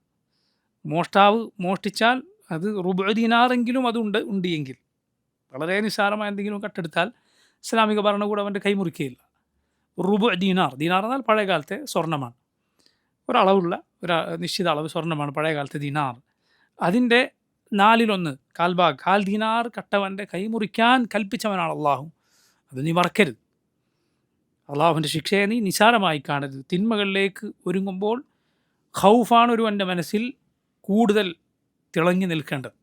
മോഷ്ടാവ് മോഷ്ടിച്ചാൽ അത് റുബു ദീനാറെങ്കിലും ഉണ്ട് എങ്കിൽ, വളരെ നിസാരമായ എന്തെങ്കിലും കട്ടെടുത്താൽ ഇസ്ലാമിക ഭരണകൂടം അവൻ്റെ കൈ മുറിക്കുകയില്ല. റുബു ദീനാർ എന്നാൽ പഴയകാലത്തെ സ്വർണ്ണമാണ്. ഒരളവുള്ള ഒരു നിശ്ചിത അളവ് സ്വർണ്ണമാണ് പഴയകാലത്തെ ദീനാർ. അതിൻ്റെ 1/4 കാൽ ദീനാർ കട്ടവൻ്റെ കൈ മുറിക്കാൻ കൽപ്പിച്ചവനാണ് അള്ളാഹു. അത് നീ മറക്കരുത്. അള്ളാഹുവിൻ്റെ ശിക്ഷയെ നീ നിസാരമായി കാണരുത്. തിന്മകളിലേക്ക് ഒരുങ്ങുമ്പോൾ ഖൗഫാണ് ഒരുവൻ്റെ മനസ്സിൽ കൂടുതൽ തിളങ്ങി നിൽക്കേണ്ടത്.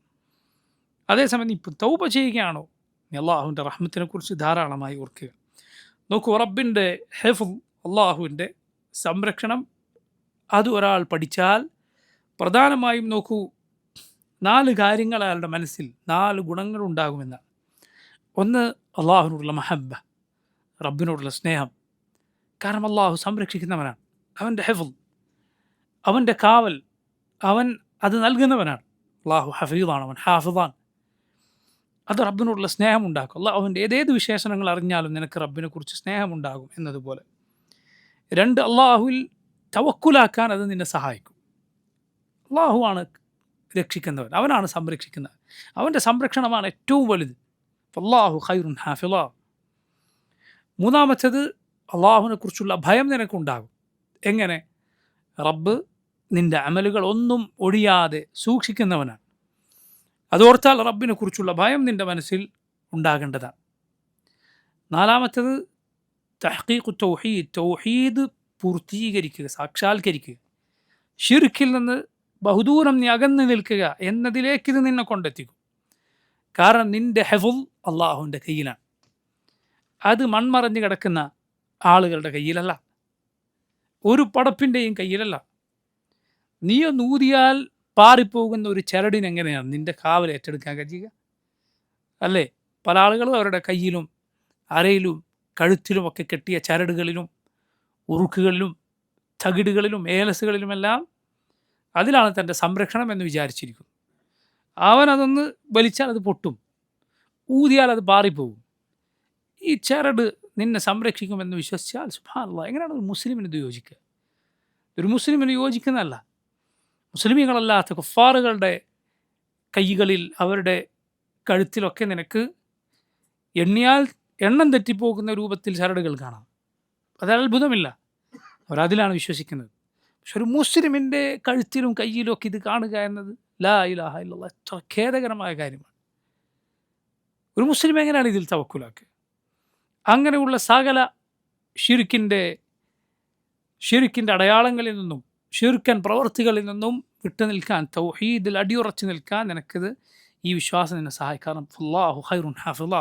അതേസമയം നീ ഇപ്പം തൗബ ചെയ്യുകയാണോ, നീ അള്ളാഹുവിൻ്റെ റഹ്മത്തിനെ കുറിച്ച് ധാരാളമായി ഓർക്കുക. നോക്കൂ, റബ്ബിൻ്റെ ഹിഫ്ള്, അള്ളാഹുവിൻ്റെ സംരക്ഷണം, അത് ഒരാൾ പഠിച്ചാൽ പ്രധാനമായും നോക്കൂ 4 കാര്യങ്ങൾ അയാളുടെ മനസ്സിൽ, 4 ഗുണങ്ങളുണ്ടാകുമെന്നാണ്. ഒന്ന്, അള്ളാഹുവിനോടുള്ള മഹബ്ബ, റബ്ബിനോടുള്ള സ്നേഹം. കാരണം അള്ളാഹു സംരക്ഷിക്കുന്നവനാണ്. അവൻ്റെ ഹിഫ്ള്, അവൻ്റെ കാവൽ, അവൻ അത് നൽകുന്നവനാണ്. അള്ളാഹു ഹഫീദാണ്, അവൻ ഹാഫിദാണ്. അത് റബ്ബിനോടുള്ള സ്നേഹമുണ്ടാക്കും. അള്ളാഹുവിൻ്റെ ഏതേത് വിശേഷണങ്ങൾ അറിഞ്ഞാലും നിനക്ക് റബ്ബിനെക്കുറിച്ച് സ്നേഹമുണ്ടാകും എന്നതുപോലെ. 2, അള്ളാഹുവിൽ തവക്കുലാക്കാൻ അത് നിന്നെ സഹായിക്കും. അള്ളാഹുവാണ് രക്ഷിക്കുന്നവൻ, അവനാണ് സംരക്ഷിക്കുന്നത്. അവൻ്റെ സംരക്ഷണമാണ് ഏറ്റവും വലുത്. അല്ലാഹു ഖൈറുൻ ഹാഫിള. 3, അള്ളാഹുവിനെ കുറിച്ചുള്ള ഭയം നിനക്കുണ്ടാകും. എങ്ങനെ? റബ്ബ് നിൻ്റെ അമലുകൾ ഒന്നും ഒഴിയാതെ സൂക്ഷിക്കുന്നവനാണ്. അതോർത്താൽ റബ്ബിനെ കുറിച്ചുള്ള ഭയം നിൻ്റെ മനസ്സിൽ ഉണ്ടാകേണ്ടതാണ്. 4, തഹ്ഖീഖു തൗഹീദ്, തൗഹീദ് പൂർത്തീകരിക്കുക, സാക്ഷാത്കരിക്കുക. ശിർക്കിൽ നിന്ന് ബഹുദൂരം നീ അകന്നു നിൽക്കുക എന്നതിലേക്ക് ഇത് നിന്നെ കൊണ്ടെത്തിക്കും. കാരണം നിൻ്റെ ഹിഫ്ള് അള്ളാഹുവിൻ്റെ കയ്യിലാണ്. അത് മൺമറഞ്ഞ് കിടക്കുന്ന ആളുകളുടെ കയ്യിലല്ല, ഒരു പടപ്പിൻ്റെയും കയ്യിലല്ല. നീയൊന്ന് ഊതിയാൽ പാറിപ്പോകുന്ന ഒരു ചരടിനെങ്ങനെയാണ് നിൻ്റെ കാവൽ ഏറ്റെടുക്കാൻ കഴിയുക? അല്ലേ? പല ആളുകളും അവരുടെ കയ്യിലും അരയിലും കഴുത്തിലുമൊക്കെ കെട്ടിയ ചരടുകളിലും ഉറുക്കുകളിലും തകിടുകളിലും ഏലസുകളിലുമെല്ലാം അതിലാണ് തൻ്റെ സംരക്ഷണം എന്ന് വിചാരിച്ചിരിക്കുന്നു. അവനതൊന്ന് വലിച്ചാൽ അത് പൊട്ടും, ഊതിയാൽ അത് പാറിപ്പോകും. ഈ ചരട് നിന്നെ സംരക്ഷിക്കുമെന്ന് വിശ്വസിച്ചാൽ സുബ്ഹാനല്ലാഹ്, എങ്ങനെയാണ് ഒരു മുസ്ലിമിന് ഇത് യോജിക്കുക? ഒരു മുസ്ലിമിന് യോജിക്കുന്നതല്ല. മുസ്ലിമീങ്ങളല്ലാത്ത കുഫാറുകളുടെ കൈകളിൽ, അവരുടെ കഴുത്തിലൊക്കെ നിനക്ക് എണ്ണിയാൽ എണ്ണം തെറ്റിപ്പോകുന്ന രൂപത്തിൽ ചരടുകൾ കാണാം. അത് അത്ഭുതമില്ല, അവരതിലാണ് വിശ്വസിക്കുന്നത്. പക്ഷെ ഒരു മുസ്ലിമിൻ്റെ കഴുത്തിലും കയ്യിലും ഒക്കെ ഇത് കാണുക എന്നത് ലാ ഇലാഹ ഇല്ലല്ലാഹ്, എത്ര ഖേദകരമായ കാര്യമാണ്. ഒരു മുസ്ലിം എങ്ങനെയാണ് ഇതിൽ തവക്കുലാക്കുക? അങ്ങനെയുള്ള സകല ഷിർക്കിൻ്റെ അടയാളങ്ങളിൽ നിന്നും ഷിർക്കൻ പ്രവർത്തികളിൽ നിന്നും വിട്ടു നിൽക്കാൻ, തൗഹീദിൽ അടിയുറച്ച് നിൽക്കാൻ നിനക്കിത് ഈ വിശ്വാസം നിന്നെ സഹായിക്കണം. അല്ലാഹു ഖൈറുൻ ഹാഫിള.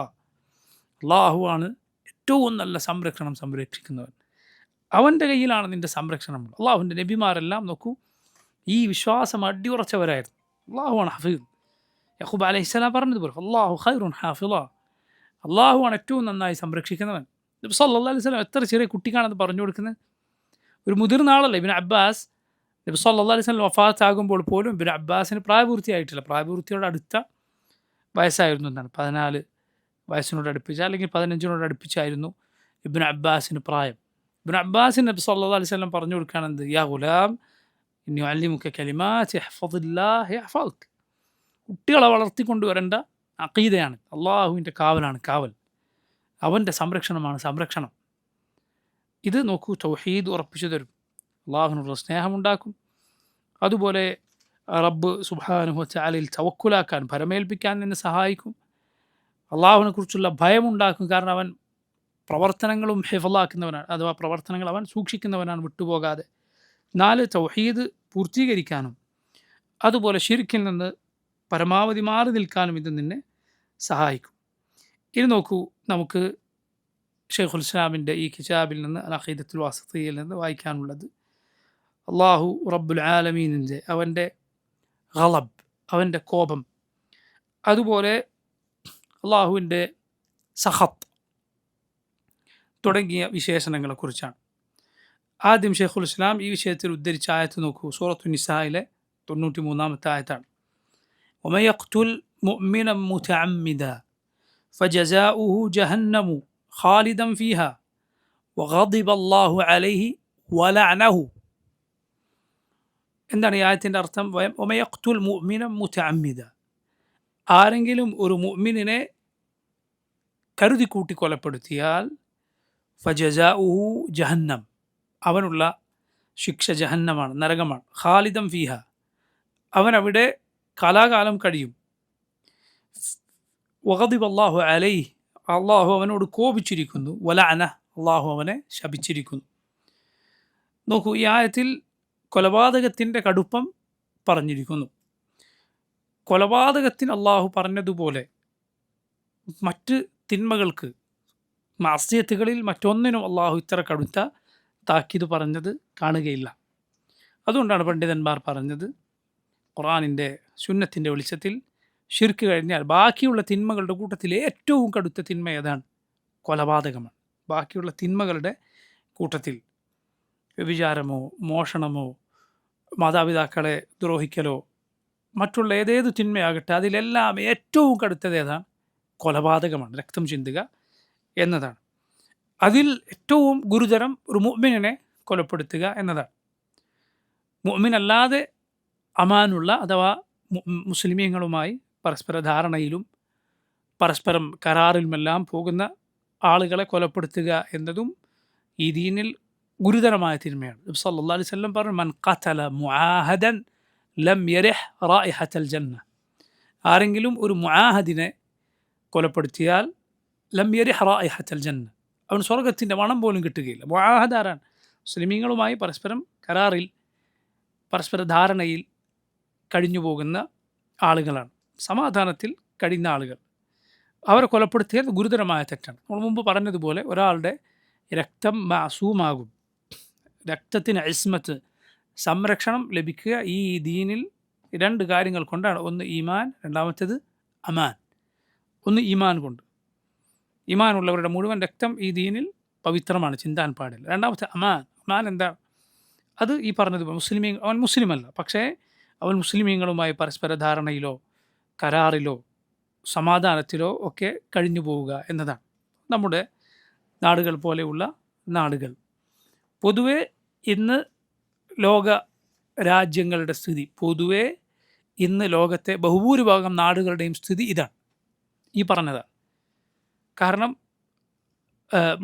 അള്ളാഹുവാണ് ഏറ്റവും നല്ല സംരക്ഷിക്കുന്നവൻ. അവൻ്റെ കയ്യിലാണ് നിൻ്റെ സംരക്ഷണം. അള്ളാഹുവിൻ്റെ നബിമാരെല്ലാം നോക്കൂ, ഈ വിശ്വാസം അടിയുറച്ചവരായിരുന്നു. അള്ളാഹുവാണ് ഹഫീദ്. യഖൂബ് അലൈഹിസ്സലാം പറഞ്ഞതുപോലെ അല്ലാഹു ഖൈറുൻ ഹാഫിള, അള്ളാഹുവാണ് ഏറ്റവും നന്നായി സംരക്ഷിക്കുന്നവൻ. നബി സല്ലല്ലാഹു അലൈഹി വസല്ലം എത്ര ചെറിയ കുട്ടിക്കാണത് പറഞ്ഞു കൊടുക്കുന്നത്? ഒരു മുതിർന്ന ആളല്ല ഇബ്നു അബ്ബാസ്. നബി സല്ലല്ലാഹു അലൈഹി വസല്ലം വഫാത്താകുമ്പോൾ പോലും ഇബ്നു അബ്ബാസിന് പ്രായപൂർത്തിയായിട്ടില്ല. പ്രായപൂർത്തിയോട് അടുത്ത വയസ്സായിരുന്നു എന്നാണ്. 14 വയസ്സിനോട് അടുപ്പിച്ച്, അല്ലെങ്കിൽ 15നോട് അടുപ്പിച്ചായിരുന്നു ഇബ്നു അബ്ബാസിന് പ്രായം. ഇബ്നു അബ്ബാസിന് നബി സല്ലല്ലാഹു അലൈഹി വസല്ലം പറഞ്ഞു കൊടുക്കുകയാണെന്ത്? യാ ഗുലാം ഇന്നി ഉഅല്ലിമുക കലിമാത്ത് ഇഹ്ഫദില്ലാഹ് യഹ്ഫദ്ക. കുട്ടികളെ വളർത്തിക്കൊണ്ടുവരേണ്ട അഖീദയാണ്. അള്ളാഹുവിൻ്റെ കാവലാണ് കാവൽ, അവൻ്റെ സംരക്ഷണമാണ് സംരക്ഷണം. ഇത് നോക്കൂ, തൗഹീദ് ഉറപ്പിച്ചു തരും, അള്ളാഹുവിനുള്ള സ്നേഹമുണ്ടാക്കും. അതുപോലെ റബ്ബ് സുബ്ഹാനഹു വ തആലയിൽ തവക്കുലാക്കാൻ, ഭരമേൽപ്പിക്കാൻ നിന്നെ സഹായിക്കും. അള്ളാഹുവിനെ കുറിച്ചുള്ള ഭയമുണ്ടാക്കും. കാരണം അവൻ പ്രവർത്തനങ്ങളും ഹിഫ്ളാക്കുന്നവനാണ്, അഥവാ പ്രവർത്തനങ്ങൾ അവൻ സൂക്ഷിക്കുന്നവനാണ് വിട്ടുപോകാതെ. 4, തൗഹീദ് പൂർത്തീകരിക്കാനും അതുപോലെ ശിർക്കിൽ നിന്ന് പരമാവധി മാറി നിൽക്കാനും ഇത് നിന്നെ സഹായിക്കും. ഇനി നോക്കൂ, നമുക്ക് ഷെയ്ഖുൽ ഇസ്ലാമിൻ്റെ ഈ കിതാബിൽ നിന്ന് അൽ-അഖീദത്തുൽ വാസിത്തിയ്യയിൽ നിന്ന് വായിക്കാനുള്ളത് അള്ളാഹു റബ്ബുൽ ആലമീനിൻ്റെ അവൻ്റെ ഗളബ്, അവൻ്റെ കോപം, അതുപോലെ അള്ളാഹുവിൻ്റെ സഖത്ത് തുടങ്ങിയ വിശേഷണങ്ങളെക്കുറിച്ചാണ്. ആദ്യം ഷെയ്ഖുൽ ഇസ്ലാം ഈ വിഷയത്തിൽ ഉദ്ധരിച്ച ആയത്ത് നോക്കൂ. സൂറത്തു നിസായിലെ 93-ാമത്തെ ആയത്താണ്. വമൻ യഖ്തുൽ മുഅ്മിനൻ മുതഅമ്മിദൻ ഫജസാഉഹു ജഹന്നമു ഖാലിദൻ ഫീഹാ വഗദിബ അല്ലാഹു അലൈഹി വലഅനഹു. എന്താണ് ഈ ആയത്തിൻ്റെ അർത്ഥം? വമൻ യഖ്തുൽ മുഅ്മിനൻ മുതഅമ്മിദൻ, ആരെങ്കിലും ഒരു മുഅ്മിനിനെ കരുതി കൂട്ടി കൊലപ്പെടുത്തിയാൽ ഫജസാഉഹു ജഹന്നം, അവനുള്ള ശിക്ഷ ജഹന്നമാണ്, നരകമാണ്. ഖാലിദൻ ഫീഹ, അവൻ അവിടെ കാലാകാലം കഴിയും. വഗദിബ അല്ലാഹു അലൈഹി, അള്ളാഹു അവനോട് കോപിച്ചിരിക്കുന്നു. വലഅന, അള്ളാഹു അവനെ ശപിച്ചിരിക്കുന്നു. നോക്കൂ, ഈ ആയത്തിൽ കൊലപാതകത്തിൻ്റെ കടുപ്പം പറഞ്ഞിരിക്കുന്നു. കൊലപാതകത്തിന് അള്ളാഹു പറഞ്ഞതുപോലെ മറ്റ് തിന്മകൾക്ക്, മാസ്യത്തുകളിൽ മറ്റൊന്നിനും അള്ളാഹു ഇത്ര കടുത്ത താക്കീത് പറഞ്ഞത് കാണുകയില്ല. അതുകൊണ്ടാണ് പണ്ഡിതന്മാർ പറഞ്ഞത്, ഖുർആനിൻ്റെ സുന്നത്തിൻ്റെ വെളിച്ചത്തിൽ ശിർക്ക് കഴിഞ്ഞാൽ ബാക്കിയുള്ള തിന്മകളുടെ കൂട്ടത്തിൽ ഏറ്റവും കടുത്ത തിന്മ ഏതാണ്? കൊലപാതകമാണ്. ബാക്കിയുള്ള തിന്മകളുടെ കൂട്ടത്തിൽ വ്യഭിചാരമോ മോഷണമോ മാതാപിതാക്കളെ ദ്രോഹിക്കലോ മറ്റുള്ള ഏതേത് തിന്മയാകട്ടെ, അതിലെല്ലാം ഏറ്റവും കടുത്തത് ഏതാണ്? കൊലപാതകമാണ്, രക്തം ചിന്തുക എന്നതാണ്. അതിൽ ഏറ്റവും ഗുരുതരം ഒരു മുഅ്മിനെ കൊലപ്പെടുത്തുക എന്നതാണ്. മുഅ്മിൻ അല്ലാതെ അമാനുള്ള അഥവാ മുസ്ലിമീങ്ങളുമായി പരസ്പര ധാരണയിലും പരസ്പരം കരാറിലുമെല്ലാം പോകുന്ന ആളുകളെ കൊലപ്പെടുത്തുക എന്നതും ഈ ദീനിൽ ഗുരുതരമായ തിന്മയാണ്. നബി സല്ലല്ലാഹു അലൈഹി വസല്ലം പറഞ്ഞു, മൻ ഖതല മുആഹദൻ ലം യരിഹ് റായിഹത്തൽ ജന്ന, ആരെങ്കിലും ഒരു മുആഹദിനെ കൊലപ്പെടുത്തിയാൽ ലം യരിഹ് റായിഹത്തൽ ജന്ന, അവൻ സ്വർഗത്തിൻ്റെ മണം പോലും കിട്ടുകയില്ല. മുആഹദ് ആരാണ്? മുസ്ലിമീങ്ങളുമായി പരസ്പരം കരാറിൽ പരസ്പര ധാരണയിൽ കഴിഞ്ഞു പോകുന്ന ആളുകളാണ്, സമാധാനത്തിൽ കഴിയുന്ന ആളുകൾ. അവരെ കൊലപ്പെടുത്തിയാൽ ഗുരുതരമായ തെറ്റാണ്. നമ്മൾ മുമ്പ് പറഞ്ഞതുപോലെ ഒരാളുടെ രക്തം മാസൂമാകും. രക്തത്തിന് ഇസ്മത്ത്, സംരക്ഷണം ലഭിക്കുക ഈ ദീനിൽ രണ്ട് കാര്യങ്ങൾ കൊണ്ടാണ്. ഒന്ന് ഈമാൻ, രണ്ടാമത്തേത് അമാൻ. ഒന്ന് ഈമാൻ കൊണ്ട്, ഈമാനുള്ളവരുടെ മുഴുവൻ രക്തം ഈ ദീനിൽ പവിത്രമാണ്, ചിന്താൻ പാടില്ല. രണ്ടാമത്തെ അമാൻ. അമാൻ എന്താണ്? അത് ഈ പറഞ്ഞത് അവൻ മുസ്ലിമല്ല, പക്ഷേ അവൻ മുസ്ലിമീങ്ങളുമായി പരസ്പര ധാരണയിലോ കരാറിലോ സമാധാനത്തിലോ ഒക്കെ കഴിഞ്ഞു പോവുക എന്നതാണ്. നമ്മുടെ നാടുകൾ പോലെയുള്ള നാടുകൾ പൊതുവെ ഇന്ന് ലോക രാജ്യങ്ങളുടെ സ്ഥിതി, പൊതുവെ ഇന്ന് ലോകത്തെ ബഹുഭൂരിഭാഗം നാടുകളുടെയും സ്ഥിതി ഇതാണ്, ഈ പറഞ്ഞതാണ്. കാരണം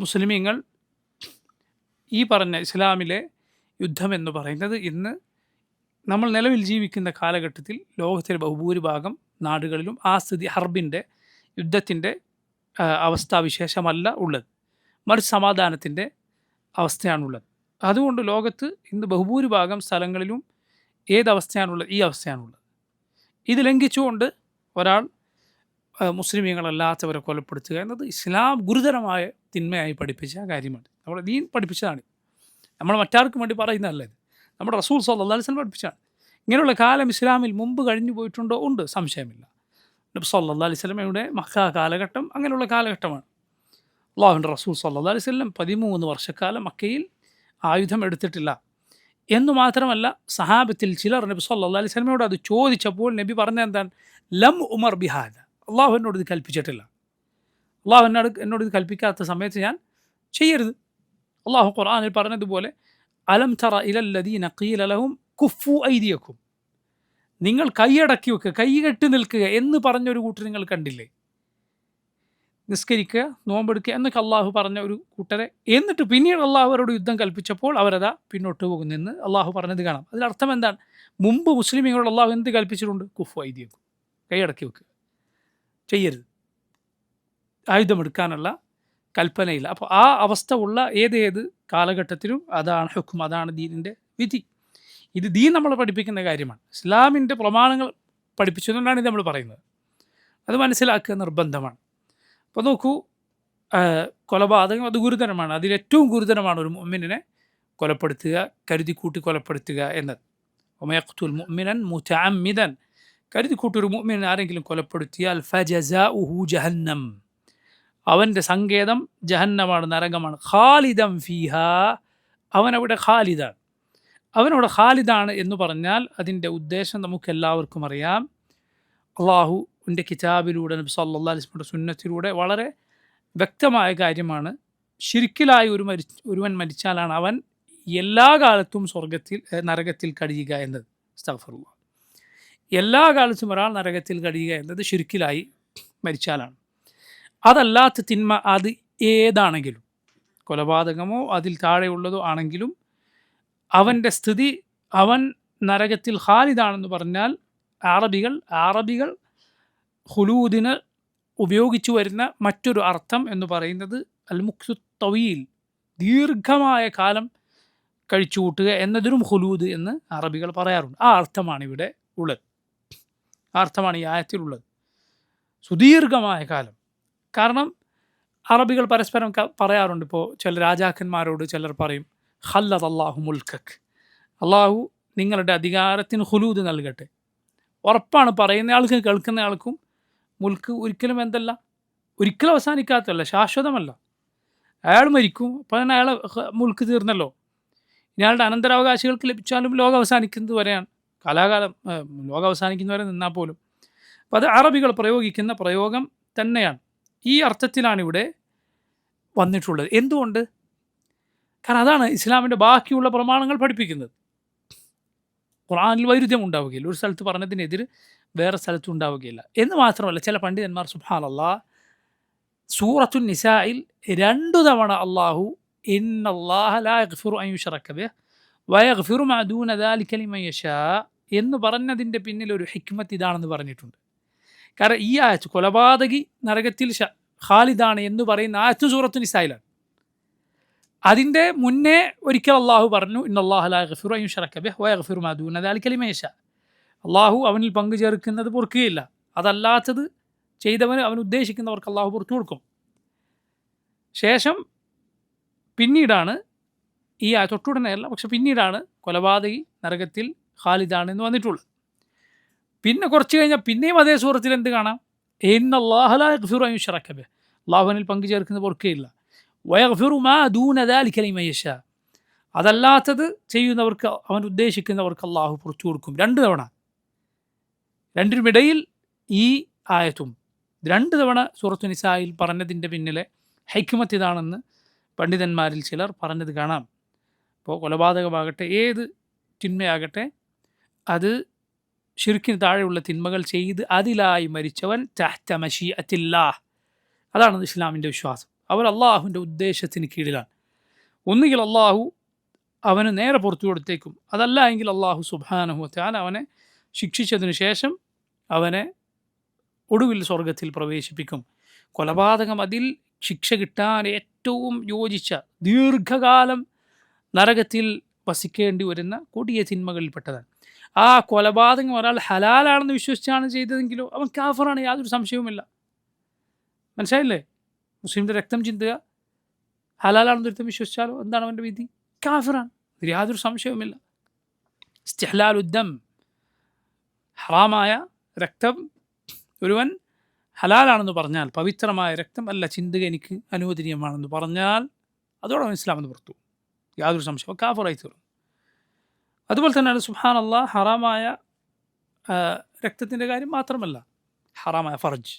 മുസ്ലിമീങ്ങൾ ഈ പറഞ്ഞ ഇസ്ലാമിലെ യുദ്ധം എന്ന് പറയുന്നത് ഇന്ന് നമ്മൾ നിലവിൽ ജീവിക്കുന്ന കാലഘട്ടത്തിൽ ലോകത്തിലെ ബഹുഭൂരിഭാഗം നാടുകളിലും ആ സ്ഥിതി, ഹർബിൻ്റെ, യുദ്ധത്തിൻ്റെ അവസ്ഥാവിശേഷമല്ല ഉള്ളത്, മറിച്ച് സമാധാനത്തിൻ്റെ അവസ്ഥയാണുള്ളത്. അതുകൊണ്ട് ലോകത്ത് ഇന്ന് ബഹുഭൂരിഭാഗം സ്ഥലങ്ങളിലും ഏതവസ്ഥയാണുള്ളത്? ഈ അവസ്ഥയാണുള്ളത്. ഇത് ലംഘിച്ചുകൊണ്ട് ഒരാൾ മുസ്ലിമീങ്ങളല്ലാത്തവരെ കൊലപ്പെടുത്തുക എന്നത് ഇസ്ലാം ഗുരുതരമായ തിന്മയായി പഠിപ്പിച്ച കാര്യമാണ്. നമ്മുടെ ദീൻ പഠിപ്പിച്ചതാണ്, നമ്മൾ മറ്റാർക്കും വേണ്ടി പറയുന്നതല്ല. ഇത് നമ്മുടെ റസൂൽ സല്ലല്ലാഹു അലൈഹി വസല്ലം പഠിപ്പിച്ചാണ്. ഇങ്ങനെയുള്ള കാലം ഇസ്ലാമിൽ മുമ്പ് കഴിഞ്ഞു പോയിട്ടുണ്ടോ? ഉണ്ട്, സംശയമില്ല. നബി സല്ലല്ലാഹു അലൈഹി വസല്ലമയുടെ മക്ക കാലഘട്ടം അങ്ങനെയുള്ള കാലഘട്ടമാണ്. അല്ലാഹുവിൻ്റെ റസൂൽ സല്ലല്ലാഹു അലൈഹി വസല്ലം 13 വർഷക്കാലം മക്കയിൽ ആയുധം എടുത്തിട്ടില്ല എന്നു മാത്രമല്ല, സഹാബത്തിൽ ചിലർ നബി സല്ലല്ലാഹു അലൈഹി വസല്ലമയോട് അത് ചോദിച്ചപ്പോൾ നബി പറഞ്ഞത് എന്താണ്? ലം ഉമർ ബിഹാദ, അള്ളാഹു എന്നോട് ഇത് കൽപ്പിച്ചിട്ടില്ല, അള്ളാഹു എന്നോട് ഇത് കൽപ്പിക്കാത്ത സമയത്ത് ഞാൻ ചെയ്യരുത്. അള്ളാഹു ഖുർആനിൽ പറഞ്ഞതുപോലെ, അലം തറ ഇലല്ലദീന ഖീല ലഹും കുഫു ഐദിയക്കും, നിങ്ങൾ കൈയടക്കി വെക്കുക, കൈകെട്ടി നിൽക്കുക എന്ന് പറഞ്ഞൊരു കൂട്ടർ നിങ്ങൾ കണ്ടില്ലേ? നിസ്കരിക്കുക, നോമ്പെടുക്കുക എന്നൊക്കെ അള്ളാഹു പറഞ്ഞ ഒരു കൂട്ടരെ, എന്നിട്ട് പിന്നീട് അള്ളാഹു അവരോട് യുദ്ധം കൽപ്പിച്ചപ്പോൾ അവരതാ പിന്നോട്ട് പോകുന്നെന്ന് അള്ളാഹു പറഞ്ഞത് കാണാം. അതിലർത്ഥം എന്താണ്? മുമ്പ് മുസ്ലിമീങ്ങളോട് അള്ളാഹു എന്ത് കൽപ്പിച്ചിട്ടുണ്ട്? കുഫു ഐദിയക്കും, കൈയടക്കി വെക്കുക, ചെയ്യരുത്, ആയുധമെടുക്കാനുള്ള കൽപ്പനയില്ല. അപ്പോൾ ആ അവസ്ഥ ഉള്ള ഏതേത് കാലഘട്ടത്തിലും അതാണ് ഹുക്ം, അതാണ് ദീനിൻ്റെ വിധി. ഇത് ദീൻ നമ്മളെ പഠിപ്പിക്കുന്ന കാര്യമാണ്. ഇസ്ലാമിൻ്റെ പ്രമാണങ്ങൾ പഠിപ്പിച്ചതുകൊണ്ടാണ് ഇത് നമ്മൾ പറയുന്നത്. അത് മനസ്സിലാക്കുക നിർബന്ധമാണ്. അപ്പോൾ നോക്കൂ, കൊലപാതകം അത് ഗുരുതരമാണ്. അതിലേറ്റവും ഗുരുതരമാണ് ഒരു മുഅ്മിനിനെ കൊലപ്പെടുത്തുക, കരുതിക്കൂട്ടി കൊലപ്പെടുത്തുക എന്നത്. വമയഖ്തുൽ മുഅ്മിനൻ മുതഅമ്മിദൻ, കരുതിക്കൂട്ടി ഒരു മുഅ്മിനെ ആരെങ്കിലും കൊലപ്പെടുത്തിയാൽ ഫജസാഉഹു ജഹന്നം, അവൻ്റെ സങ്കേതം ജഹന്നമാണ്, നരകമാണ്. ഖാലിദൻ ഫീഹാ, അവനവിടെ ഖാലിദാണ്. അവനവിടെ ഖാലിദാണ് എന്ന് പറഞ്ഞാൽ അതിൻ്റെ ഉദ്ദേശം നമുക്കെല്ലാവർക്കും അറിയാം. അള്ളാഹുവിൻ്റെ കിതാബിലൂടെ നബി സല്ലല്ലാഹു അലൈഹി വസല്ലം സുന്നത്തിലൂടെ വളരെ വ്യക്തമായ കാര്യമാണ്. ശിർക്കിലായി ഒരുവൻ മരിച്ചാലാണ് അവൻ എല്ലാ കാലത്തും നരകത്തിൽ കഴിയുക എന്നത്. അസ്തഗ്ഫിറുല്ലാഹ്. എല്ലാ കാലത്തും ഒരാൾ നരകത്തിൽ കഴിയുക എന്നത് ശിർക്കിലായി മരിച്ചാലാണ്. അതല്ലാത്ത തിന്മ അത് ഏതാണെങ്കിലും, കൊലപാതകമോ അതിൽ താഴെയുള്ളതോ ആണെങ്കിലും അവൻ്റെ സ്ഥിതി, അവൻ നരകത്തിൽ ഖാലിദാണെന്ന് പറഞ്ഞാൽ അറബികൾ ഖുലൂദിന് ഉപയോഗിച്ചു വരുന്ന മറ്റൊരു അർത്ഥം എന്ന് പറയുന്നത് അൽ മുക്സു തവീൽ, ദീർഘമായ കാലം കഴിച്ചു കൂട്ടുക എന്നതിനും ഖുലൂദ് എന്ന് അറബികൾ പറയാറുണ്ട്. ആ അർത്ഥമാണ് ഇവിടെ ഉള്ളത്. ആ അർത്ഥമാണ് ഈ ആയത്തിലുള്ളത്, സുദീർഘമായ കാലം. കാരണം അറബികൾ പരസ്പരം പറയാറുണ്ട്. ഇപ്പോൾ ചില രാജാക്കന്മാരോട് ചിലർ പറയും ഖല്ലദ അല്ലാഹു മുൽക്കക്, അള്ളാഹു നിങ്ങളുടെ അധികാരത്തിന് ഖുലൂദ് നൽകട്ടെ. ഉറപ്പാണ് പറയുന്ന ആൾക്കും കേൾക്കുന്ന ആൾക്കും മുൽക്ക് ഒരിക്കലും ഒരിക്കലും അവസാനിക്കാത്തതല്ല, ശാശ്വതമല്ല. അയാൾ മരിക്കും, അപ്പം തന്നെ അയാളെ മുൽക്ക് തീർന്നല്ലോ. ഇയാളുടെ അനന്തരാവകാശികൾക്ക് ലഭിച്ചാലും ലോകം അവസാനിക്കുന്നത് വരെയാണ്, കാലാകാലം ലോകം അവസാനിക്കുന്നവരെ നിന്നാൽ പോലും. അപ്പം അത് അറബികൾ പ്രയോഗിക്കുന്ന പ്രയോഗം തന്നെയാണ്. ഈ അർത്ഥത്തിലാണ് ഇവിടെ വന്നിട്ടുള്ളത്. എന്തുകൊണ്ട്? കാരണം അതാണ് ഇസ്ലാമിൻ്റെ ബാക്കിയുള്ള പ്രമാണങ്ങൾ പഠിപ്പിക്കുന്നത്. ഖുർആനിൽ വൈരുദ്ധ്യം ഉണ്ടാവുകയില്ല, ഒരു സ്ഥലത്ത് പറഞ്ഞതിനെതിരെ വേറെ സ്ഥലത്തും ഉണ്ടാവുകയില്ല. എന്ന് മാത്രമല്ല, ചില പണ്ഡിതന്മാർ സുബ്ഹാനല്ലാഹ് സൂറത്തുൻ നിസായിൽ 2 തവണ അള്ളാഹു ഇന്നല്ലാഹ ലാ യഗ്ഫിറു അൻ യുശ്റക ബിഹി വയഗ്ഫിറു മാ ദൂന ദാലിക ലിമൻ യശാ എന്ന് പറഞ്ഞതിൻ്റെ പിന്നിൽ ഒരു ഹിക്മത്ത് ഇതാണെന്ന് പറഞ്ഞിട്ടുണ്ട്. കാരണം ഈ ആയത്ത് കൊലപാതകി നരകത്തിൽ ഖാലിദാണ് എന്ന് പറയുന്ന ആയത്ത് സൂറത്തുൻ നിസായിലാണ്. അതിൻ്റെ മുന്നേ ഒരിക്കൽ അള്ളാഹു പറഞ്ഞു ഇന്നല്ലാഹ ലാ യഗ്ഫിറു അൻ യുശ്റക ബിഹി വയഗ്ഫിറു മാ ദൂന ദാലിക ലിമൻ യശാ, അള്ളാഹു അവനിൽ പങ്കു ചേർക്കുന്നത് പൊറുക്കുകയില്ല, അതല്ലാത്തത് ചെയ്തവന് അവൻ ഉദ്ദേശിക്കുന്നവർക്ക് അള്ളാഹു പുറത്തു കൊടുക്കും. ശേഷം പിന്നീടാണ് ഈ തൊട്ടുടനെയല്ല, പക്ഷെ പിന്നീടാണ് കൊലപാതകി നരകത്തിൽ ഖാലിദാണ് എന്ന് വന്നിട്ടുള്ളത്. പിന്നെ കുറച്ച് കഴിഞ്ഞാൽ പിന്നെയും അതേ സൂറത്തിൽ എന്ത് കാണാം? ഇന്നല്ലാഹ ലാ യഗ്ഫിറു അൻ യുശ്റക ബിഹി, അള്ളാഹു അവനിൽ പങ്കു ചേർക്കുന്നത് പൊറുക്കുകയില്ല. വയഗ്ഫിറു മാ ദൂന ദാലിക ലിമൻ യശാ, അതല്ലാത്തത് ചെയ്യുന്നവർക്ക്, അവൻ ഉദ്ദേശിക്കുന്നവർക്ക് അള്ളാഹു പുറത്തു കൊടുക്കും. 2 തവണ. രണ്ടിനുമിടയിൽ ഈ ആയത്തും 2 തവണ സൂറത്തു നിസായിൽ പറഞ്ഞതിൻ്റെ പിന്നിലെ ഹൈക്മത്ത് ഇതാണെന്ന് പണ്ഡിതന്മാരിൽ ചിലർ പറഞ്ഞത് കാണാം. ഇപ്പോൾ കൊലപാതകമാകട്ടെ ഏത് തിന്മയാകട്ടെ അത് ശിർക്കിന് താഴെയുള്ള തിന്മകൾ ചെയ്ത് അതിലായി മരിച്ചവൻ തഹ്ത മശീഅത്തില്ലാഹ്, അതാണ് ഇസ്ലാമിൻ്റെ വിശ്വാസം. അവർ അള്ളാഹുവിൻ്റെ ഉദ്ദേശത്തിന് കീഴിലാണ്. ഒന്നുകിൽ അള്ളാഹു അവന് നേരെ പുറത്തു കൊടുത്തേക്കും, അതല്ല എങ്കിൽ അള്ളാഹു സുബ്ഹാനഹു വതആല അവനെ ശിക്ഷിച്ചതിനു ശേഷം അവനെ ഒടുവിൽ സ്വർഗത്തിൽ പ്രവേശിപ്പിക്കും. കൊലപാതകം അതിൽ ശിക്ഷ കിട്ടാൻ ഏറ്റവും യോജിച്ച, ദീർഘകാലം നരകത്തിൽ വസിക്കേണ്ടി വരുന്ന കൊടിയ തിന്മകളിൽപ്പെട്ടതാണ്. ആ കൊലപാതകം ഒരാൾ ഹലാലാണെന്ന് വിശ്വസിച്ചാണ് ചെയ്തതെങ്കിലോ അവൻ കാഫറാണ്, യാതൊരു സംശയവുമില്ല. മനസ്സിലായില്ലേ? മുസ്ലിമിൻ്റെ രക്തം ചിന്തുക ഹലാലാണെന്ന് ഒരുത്തം വിശ്വസിച്ചാലോ എന്താണ് അവൻ്റെ വിധി? കാഫിറാണ്, ഇതിൽ യാതൊരു സംശയവുമില്ല. ഇസ്തിഹ്ലാലുദ്ദം, ഹറാമായ രക്തം ഒരുവൻ ഹലാലാണെന്ന് പറഞ്ഞാൽ, പവിത്രമായ രക്തം അല്ല ചിന്തുക എനിക്ക് അനുവദനീയമാണെന്ന് പറഞ്ഞാൽ അതോടൊപ്പം ഇസ്ലാമെന്ന് പുറത്തു, യാതൊരു സംശയവും കാഫിറായി തീർന്നു. അതുപോലെ തന്നെയാണ് സുബ്ഹാനല്ലാഹ് ഹറാമായ രക്തത്തിൻ്റെ കാര്യം മാത്രമല്ല, ഹറാമായ ഫർജ്,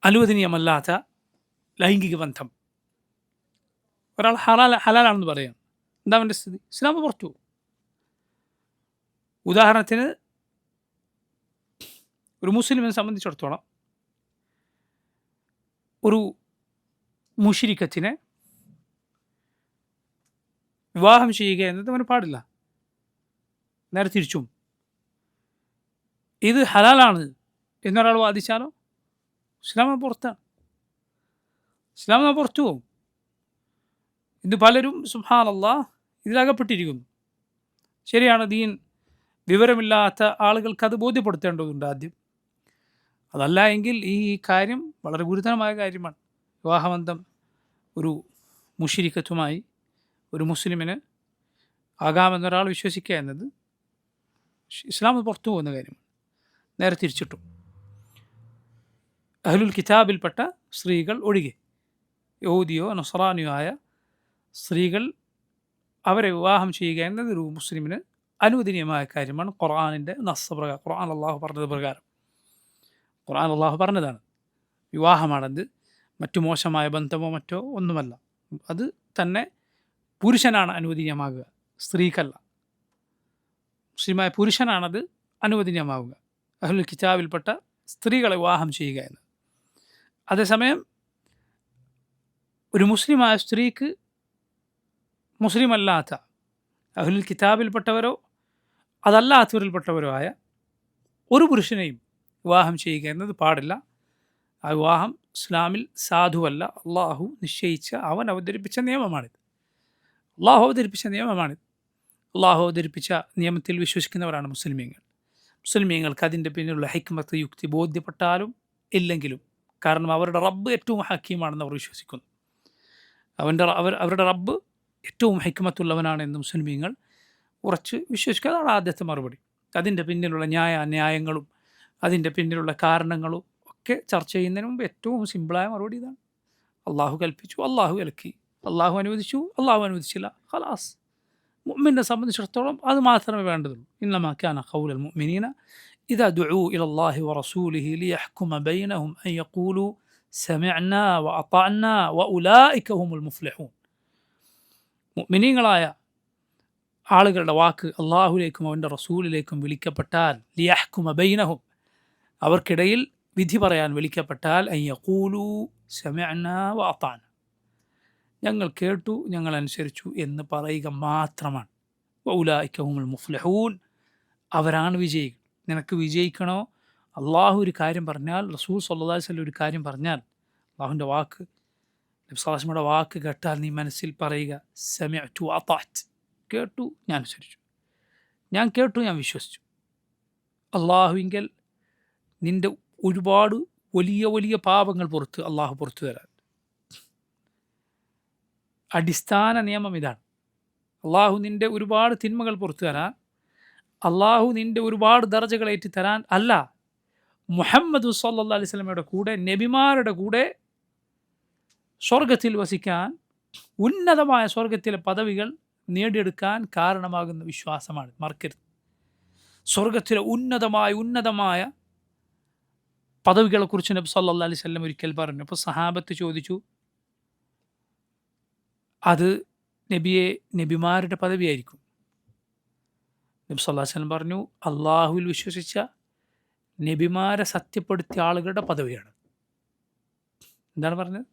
അനുവദനീയമല്ലാത്ത ലൈംഗിക ബന്ധം, ഒരാൾ ഹലാലാണെന്ന് പറയാം, എന്താ അവൻ്റെ സ്ഥിതി? ഇസ്ലാം പുറത്തു. ഉദാഹരണത്തിന് ഒരു മുസ്ലിമിനെ സംബന്ധിച്ചിടത്തോളം ഒരു മുശ്രിക്കത്തിനെ വിവാഹം ചെയ്യുക എന്നത് അവന് പാടില്ല. നേരെ തിരിച്ചും ഇത് ഹലാലാണ് എന്നൊരാൾ വാദിച്ചാലോ ഇസ്ലാം പുറത്താണ്, ഇസ്ലാം പുറത്തു പോകും. ഇന്ന് പലരും സുബ്ഹാനല്ലാഹ് ഇതിലകപ്പെട്ടിരിക്കുന്നു. ശരിയാണ്, ദീൻ വിവരമില്ലാത്ത ആളുകൾക്ക് അത് ബോധ്യപ്പെടുത്തേണ്ടതുണ്ട് ആദ്യം. അതല്ല എങ്കിൽ ഈ കാര്യം വളരെ ഗുരുതരമായ കാര്യമാണ്. വിവാഹബന്ധം ഒരു മുശ്രിക്കത്തുമായി ഒരു മുസ്ലിമിന് ആകാമെന്നൊരാൾ വിശ്വസിക്കുക എന്നത് ഇസ്ലാം പുറത്തു പോകുന്ന കാര്യമാണ്. നേരെ തിരിച്ചിട്ടും അഹ്ലുൽ കിതാബിൽപ്പെട്ട സ്ത്രീകൾ ഒഴികെ യഹൂദിയോ നസ്രാനിയോ ആയ സ്ത്രീകൾ അവരെ വിവാഹം ചെയ്യുക എന്നത് ഒരു മുസ്ലിമിന് അനുവദനീയമായ കാര്യമാണ്. ഖുർആനിൻ്റെ നസ്സ് പ്രകാരം, ഖുർആൻ അള്ളാഹു പറഞ്ഞത് പ്രകാരം, ഖുർആൻ അള്ളാഹു പറഞ്ഞതാണ്. വിവാഹമാണത് മറ്റു മോശമായ ബന്ധമോ മറ്റോ ഒന്നുമല്ല. അത് തന്നെ പുരുഷനാണ് അനുവദനീയമാകുക, സ്ത്രീക്കല്ല. മുസ്ലിമായ പുരുഷനാണത് അനുവദനീയമാവുക, അഹ്ലുൽ കിതാബിൽപ്പെട്ട സ്ത്രീകളെ വിവാഹം ചെയ്യുക എന്ന്. അതേസമയം ഒരു മുസ്ലിമായ സ്ത്രീക്ക് മുസ്ലിമല്ലാത്ത അഹ്ലുൽ കിതാബിൽപ്പെട്ടവരോ അതല്ലാത്തവരിൽപ്പെട്ടവരോ ആയ ഒരു പുരുഷനെയും വിവാഹം ചെയ്യുക എന്നത് പാടില്ല. ആ വിവാഹം ഇസ്ലാമിൽ സാധുവല്ല. അള്ളാഹു നിശ്ചയിച്ച, അവൻ അവതരിപ്പിച്ച നിയമമാണിത്. അള്ളാഹു അവതരിപ്പിച്ച നിയമത്തിൽ വിശ്വസിക്കുന്നവരാണ് മുസ്ലിമീങ്ങൾ. മുസ്ലിമീങ്ങൾക്ക് അതിൻ്റെ പിന്നിലുള്ള ഹിക്മത്ത്, യുക്തി ബോധ്യപ്പെട്ടാലും ഇല്ലെങ്കിലും, കാരണം അവരുടെ റബ്ബ് ഏറ്റവും ഹക്കീമാണെന്ന് അവർ വിശ്വസിക്കുന്നു. അവരുടെ റബ്ബ് ഏറ്റവും ഹിക്മത്തുള്ളവനാണെന്ന് മുസ്ലിമീങ്ങൾ ഉറച്ച് വിശ്വസിക്കുക. അതാണ് ആദ്യത്തെ മറുപടി. അതിൻ്റെ പിന്നിലുള്ള ന്യായങ്ങളും അതിൻ്റെ പിന്നിലുള്ള കാരണങ്ങളും ഒക്കെ ചർച്ച ചെയ്യുന്നതിന് മുമ്പ് ഏറ്റവും സിമ്പിളായ മറുപടി ഇതാണ്: അള്ളാഹു കൽപ്പിച്ചു, അള്ളാഹു വിലക്കി, അള്ളാഹു അനുവദിച്ചു, അള്ളാഹു അനുവദിച്ചില്ല, ഖലാസ്. മുഅ്മിനെ സംബന്ധിച്ചിടത്തോളം അത് മാത്രമേ വേണ്ടതുള്ളൂ. ഇന്നമാ കാന ഖൗലൽ മുഅ്മിനീന ഇദാ ദുഊ ഇലല്ലാഹി വറസൂലിഹി ലിയഹ്കുമ ബൈനഹും അൻ യഖൂലു സമിഅനാ വഅതഅനാ വഉലൈക ഹുമുൽ മുഫ്ലിഹൂൻ. മുഅ്മിനീങ്ങളായ ആളുകളുടെ വാക്ക് അള്ളാഹുലേക്കും അവൻ്റെ റസൂലിലേക്കും വിളിക്കപ്പെട്ടാൽ, ലിയഹ്കുമ ബൈനഹും, അവർക്കിടയിൽ വിധി പറയാൻ വിളിക്കപ്പെട്ടാൽ, അൻ യഖൂലു സമിഅനാ വഅതഅനാ, ഞങ്ങൾ കേട്ടു, ഞങ്ങൾ അനുസരിച്ചു എന്ന് പറയുക മാത്രമാണ്. വഉലൈക ഹുമുൽ മുഫ്ലിഹൂൻ, അവരാണ് വിജയികൾ. നിനക്ക് വിജയിക്കണോ? അള്ളാഹു ഒരു കാര്യം പറഞ്ഞാൽ, റസൂൽ സ്വല്ലല്ലാഹു അലൈഹി വസല്ലം ഒരു കാര്യം പറഞ്ഞാൽ, അള്ളാഹുവിൻ്റെ വാക്ക്, നബി സ്വല്ലല്ലാഹു അലൈഹി വസല്ലമയുടെ വാക്ക് കേട്ടാൽ നീ മനസ്സിൽ പറയുക, സമിഅ്തു വഅതഅ്തു, കേട്ടു, ഞാൻ അനുസരിച്ചു, ഞാൻ കേട്ടു, ഞാൻ വിശ്വസിച്ചു. അള്ളാഹുവിങ്കൽ നിൻ്റെ ഒരുപാട് വലിയ വലിയ പാപങ്ങൾ അള്ളാഹു പുറത്തു തരാൻ. അടിസ്ഥാന നിയമം ഇതാണ്. അള്ളാഹു നിൻ്റെ ഒരുപാട് തിന്മകൾ പുറത്തു തരാൻ, അള്ളാഹു നിൻ്റെ ഒരുപാട് ദർജകൾ ഏറ്റി തരാൻ അല്ല, മുഹമ്മദ് സ്വല്ലല്ലാഹു അലൈഹി വസല്ലമയുടെ കൂടെ, നബിമാരുടെ കൂടെ സ്വർഗത്തിൽ വസിക്കാൻ, ഉന്നതമായ സ്വർഗത്തിലെ പദവികൾ നേടിയെടുക്കാൻ കാരണമാകുന്ന വിശ്വാസമാണ്. മറക്കരുത്. സ്വർഗത്തിലെ ഉന്നതമായ പദവികളെക്കുറിച്ച് നബി സല്ലല്ലാഹു അലൈഹി വസല്ലം ഒരിക്കൽ പറഞ്ഞു. അപ്പോൾ സഹാബത്ത് ചോദിച്ചു, അത് നബിമാരുടെ പദവിയായിരിക്കും? നബി സല്ലല്ലാഹു അലൈഹി വസല്ലം പറഞ്ഞു, അള്ളാഹുവിൽ വിശ്വസിച്ച നബിമാരെ സത്യപ്പെടുത്തിയ ആളുകളുടെ പദവിയാണ്. എന്താണ് പറഞ്ഞത്?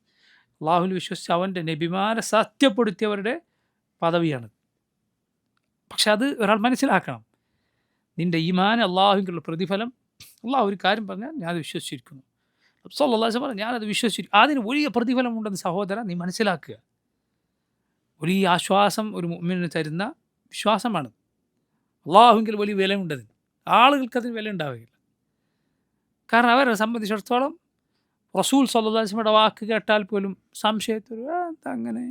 അള്ളാഹുവിൽ വിശ്വസിച്ച അവൻ്റെ നബിമാരെ സത്യപ്പെടുത്തിയവരുടെ പദവിയാണ്. പക്ഷെ അത് ഒരാൾ മനസ്സിലാക്കണം. നിൻ്റെ ഈമാൻ, അള്ളാഹുവിനുള്ള പ്രതിഫലം, അള്ളാഹു ഒരു കാര്യം പറഞ്ഞാൽ ഞാനത് വിശ്വസിച്ചിരിക്കുന്നു, സല്ലല്ലാഹു അലൈഹി വസല്ലം പറഞ്ഞാൽ ഞാനത് വിശ്വസിച്ചിരിക്കുന്നു, അതിന് വലിയ പ്രതിഫലമുണ്ടെന്ന് സഹോദരൻ നീ മനസ്സിലാക്കുക. വലിയ ആശ്വാസം ഒരു മുഅ്മിനിന് തരുന്ന വിശ്വാസമാണ്. അള്ളാഹുവിൽ വലിയ വിലയുണ്ടതിന്. ആളുകൾക്കതിന് വില ഉണ്ടാവുകയില്ല. കാരണം അവരെ സംബന്ധിച്ചിടത്തോളം റസൂൽ സല്ലല്ലാഹു അലൈഹി വസല്ലമയുടെ വാക്ക് കേട്ടാൽ പോലും സംശയത്തിൽ എന്താ അങ്ങനെ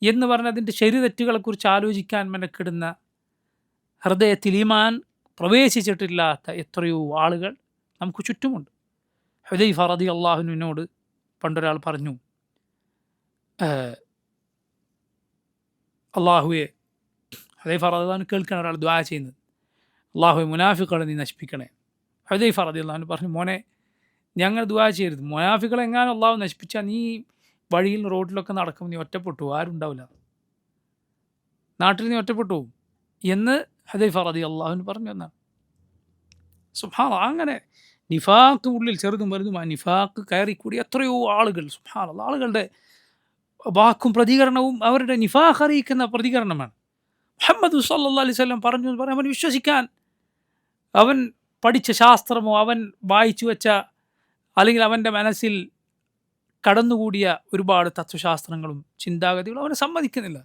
എന്ന് പറഞ്ഞ് അതിൻ്റെ ശരിതെറ്റുകളെക്കുറിച്ച് ആലോചിക്കാൻ മെനക്കെടുന്ന, ഹൃദയത്തിൽ ഈമാൻ പ്രവേശിച്ചിട്ടില്ലാത്ത എത്രയോ ആളുകൾ നമുക്ക് ചുറ്റുമുണ്ട്. ഹുദൈഫ റളിയല്ലാഹു അൻഹുവിനോട് പണ്ടൊരാൾ പറഞ്ഞു, അള്ളാഹുവെ, ഹുദൈഫ റളിയല്ലാഹു അൻഹു കേൾക്കാൻ ഒരാൾ ദുആ ചെയ്യുന്നത്, അള്ളാഹുവെ മുനാഫിക്കുകളെ നീ നശിപ്പിക്കണേ. ഹുദൈഫ റളിയല്ലാഹു അൻഹു പറഞ്ഞു, മോനെ, ഞങ്ങൾ ദുആ ചെയ്യരുത്. മുനാഫിക്കുകളെ എങ്ങാനും അള്ളാഹു നശിപ്പിച്ചാൽ നീ വഴിയിൽ റോഡിലൊക്കെ നടക്കുമ്പോൾ നീ ഒറ്റപ്പെട്ടു, ആരും ഉണ്ടാവില്ല, നാട്ടിൽ നീ ഒറ്റപ്പെട്ടു പോകും എന്ന് ഹുദൈഫ റളിയല്ലാഹു അൻഹു പറഞ്ഞു എന്നാണ്. സുബ്ഹാനല്ലാഹ്. അങ്ങനെ നിഫാഖ് ഉള്ളിൽ ചെറുതും വലുതും ആ നിഫാഖ് കയറിക്കൂടി എത്രയോ ആളുകൾ, സുബ്ഹാനല്ലാഹ്, ആളുകളുടെ വാക്കും പ്രതികരണവും അവരുടെ നിഫാഖ് അറിയിക്കുന്ന പ്രതികരണമാണ്. മുഹമ്മദ് സല്ലല്ലാഹു അലൈഹി വസല്ലം പറഞ്ഞു എന്ന് പറയാൻ അവൻ വിശ്വസിക്കാൻ, അവൻ പഠിച്ച ശാസ്ത്രമോ അവൻ വായിച്ചു വെച്ച അല്ലെങ്കിൽ അവൻ്റെ മനസ്സിൽ കടന്നുകൂടിയ ഒരുപാട് തത്വശാസ്ത്രങ്ങളും ചിന്താഗതികളും അവനെ സമ്മതിക്കുന്നില്ല.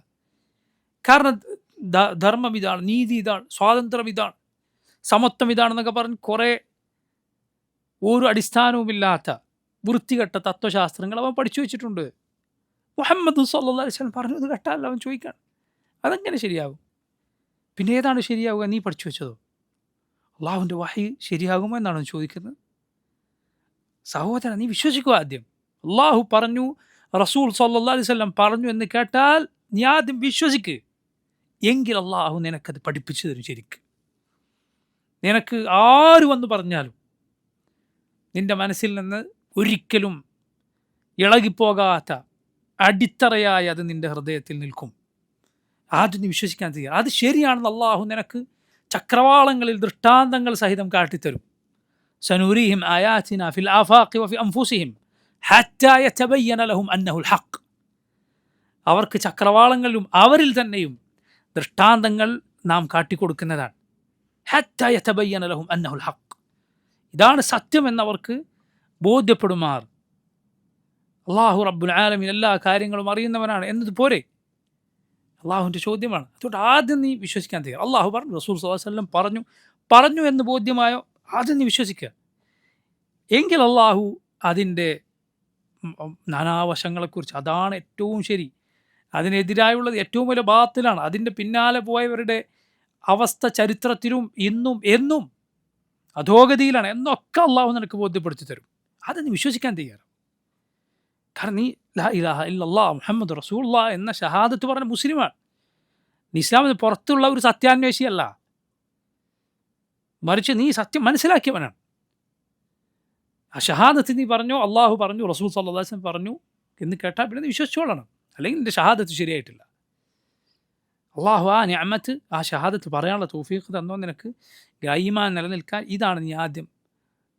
കാരണം ധർമ്മം ഇതാണ്, നീതി ഇതാണ്, സ്വാതന്ത്ര്യം ഇതാണ്, സമത്വം ഇതാണെന്നൊക്കെ പറഞ്ഞ് കുറേ ഒരു അടിസ്ഥാനവുമില്ലാത്ത വൃത്തികെട്ട തത്വശാസ്ത്രങ്ങൾ അവൻ പഠിച്ചു വെച്ചിട്ടുണ്ട്. മുഹമ്മദ് സല്ലല്ലാഹു അലൈഹി വസല്ലം പറഞ്ഞു ഇത് കേട്ടാൽ അവൻ ചോദിക്കാൻ അതെങ്ങനെ ശരിയാകും? പിന്നെ ഏതാണ് ശരിയാവുക? നീ പഠിച്ചു വെച്ചതോ? അള്ളാഹുവിൻ്റെ വഹി ശരിയാകുമോ എന്നാണ് ചോദിക്കുന്നത്. സഹോദരൻ, നീ വിശ്വസിക്കുക ആദ്യം. അള്ളാഹു പറഞ്ഞു, റസൂൽ സല്ലല്ലാഹു അലൈഹി വസല്ലം പറഞ്ഞു എന്ന് കേട്ടാൽ നീ ആദ്യം വിശ്വസിക്ക്. എങ്കിൽ അള്ളാഹു നിനക്കത് പഠിപ്പിച്ചു തരും. ശരിക്ക് നിനക്ക് ആര് വന്ന് പറഞ്ഞാലും നിന്റെ മനസ്സിൽ നിന്ന് ഒരിക്കലും ഇളകിപ്പോകാത്ത അടിത്തറയായി അത് നിന്റെ ഹൃദയത്തിൽ നിൽക്കും. ആദ്യം നീ വിശ്വസിക്കാൻ തയ്യാറ്. അത് ശരിയാണെന്ന് അള്ളാഹു നിനക്ക് ചക്രവാളങ്ങളിൽ ദൃഷ്ടാന്തങ്ങൾ സഹിതം കാട്ടിത്തരും. സനുരീഹിം ആയാതിനാ ഫിൽ ആഫാഖി വഫി അൻഫുസിഹിം ഹത്താ യതബയ്യന ലഹും അന്നഹുൽ ഹഖ്. അവർക്ക് ചക്രവാളങ്ങളിലും അവരിൽ തന്നെയും ദൃഷ്ടാന്തങ്ങൾ നാം കാട്ടിക്കൊടുക്കുന്നതാണ്. ഹത്താ യതബയ്യന ലഹും അന്നഹുൽ ഹഖ്. ഇതാണ് സത്യമെന്നവർക്ക് ബോധ്യപ്പെടുമാർ. അള്ളാഹു റബ്ബുൽ ആലമീൻ എല്ലാ കാര്യങ്ങളും അറിയുന്നവനാണ് എന്നത് പോരെ? അള്ളാഹുവിൻ്റെ ചോദ്യമാണ്. അതുകൊണ്ട് ആദ്യം നീ വിശ്വസിക്കാൻ തയ്യാറ്. അള്ളാഹു പറഞ്ഞു, റസൂൽ സ്വല്ലല്ലാഹു അലൈഹി വസല്ലം പറഞ്ഞു എന്ന് ബോധ്യമായോ ആദ്യം നീ വിശ്വസിക്കുക. എങ്കിൽ അള്ളാഹു അതിൻ്റെ നാനാവശങ്ങളെക്കുറിച്ച് അതാണ് ഏറ്റവും ശരി, അതിനെതിരായുള്ളത് ഏറ്റവും വലിയ ബാത്തിലാണ്, അതിൻ്റെ പിന്നാലെ പോയവരുടെ അവസ്ഥ ചരിത്രത്തിലും ഇന്നും എന്നും അധോഗതിയിലാണ് എന്നൊക്കെ അള്ളാഹു നിനക്ക് ബോധ്യപ്പെടുത്തി തരും. അത് നീ വിശ്വസിക്കാൻ തയ്യാറ്. കാരണം നീ ലാ ഇലാഹ ഇല്ലല്ലാഹ് മുഹമ്മദ് റസൂലുള്ളാഹ് എന്ന ഷഹാദത്ത് പറഞ്ഞ മുസ്ലിമാണ്. നീ ഇസ്ലാമിന് പുറത്തുള്ള ഒരു സത്യാന്വേഷിയല്ല, മറിച്ച് നീ സത്യം മനസ്സിലാക്കിയവനാണ്. ആ ഷഹാദത്ത് നീ പറഞ്ഞു, അള്ളാഹു പറഞ്ഞു, റസൂൽ സല്ലല്ലാഹു അലൈഹി വസല്ലം പറഞ്ഞു എന്ന് കേട്ടാൽ പിന്നെ നീ വിശ്വസിച്ചോളണം. അല്ലെങ്കിൽ നിൻ്റെ ഷഹാദത്ത് ശരിയായിട്ടില്ല. അള്ളാഹു ആ നിഅമത്ത്, ആ ഷഹാദത്ത് പറയാനുള്ള തൗഫീഖ് തന്നോ നിനക്ക് ഈമാൻ നിലനിൽക്കാൻ. ഇതാണ് നീ ആദ്യം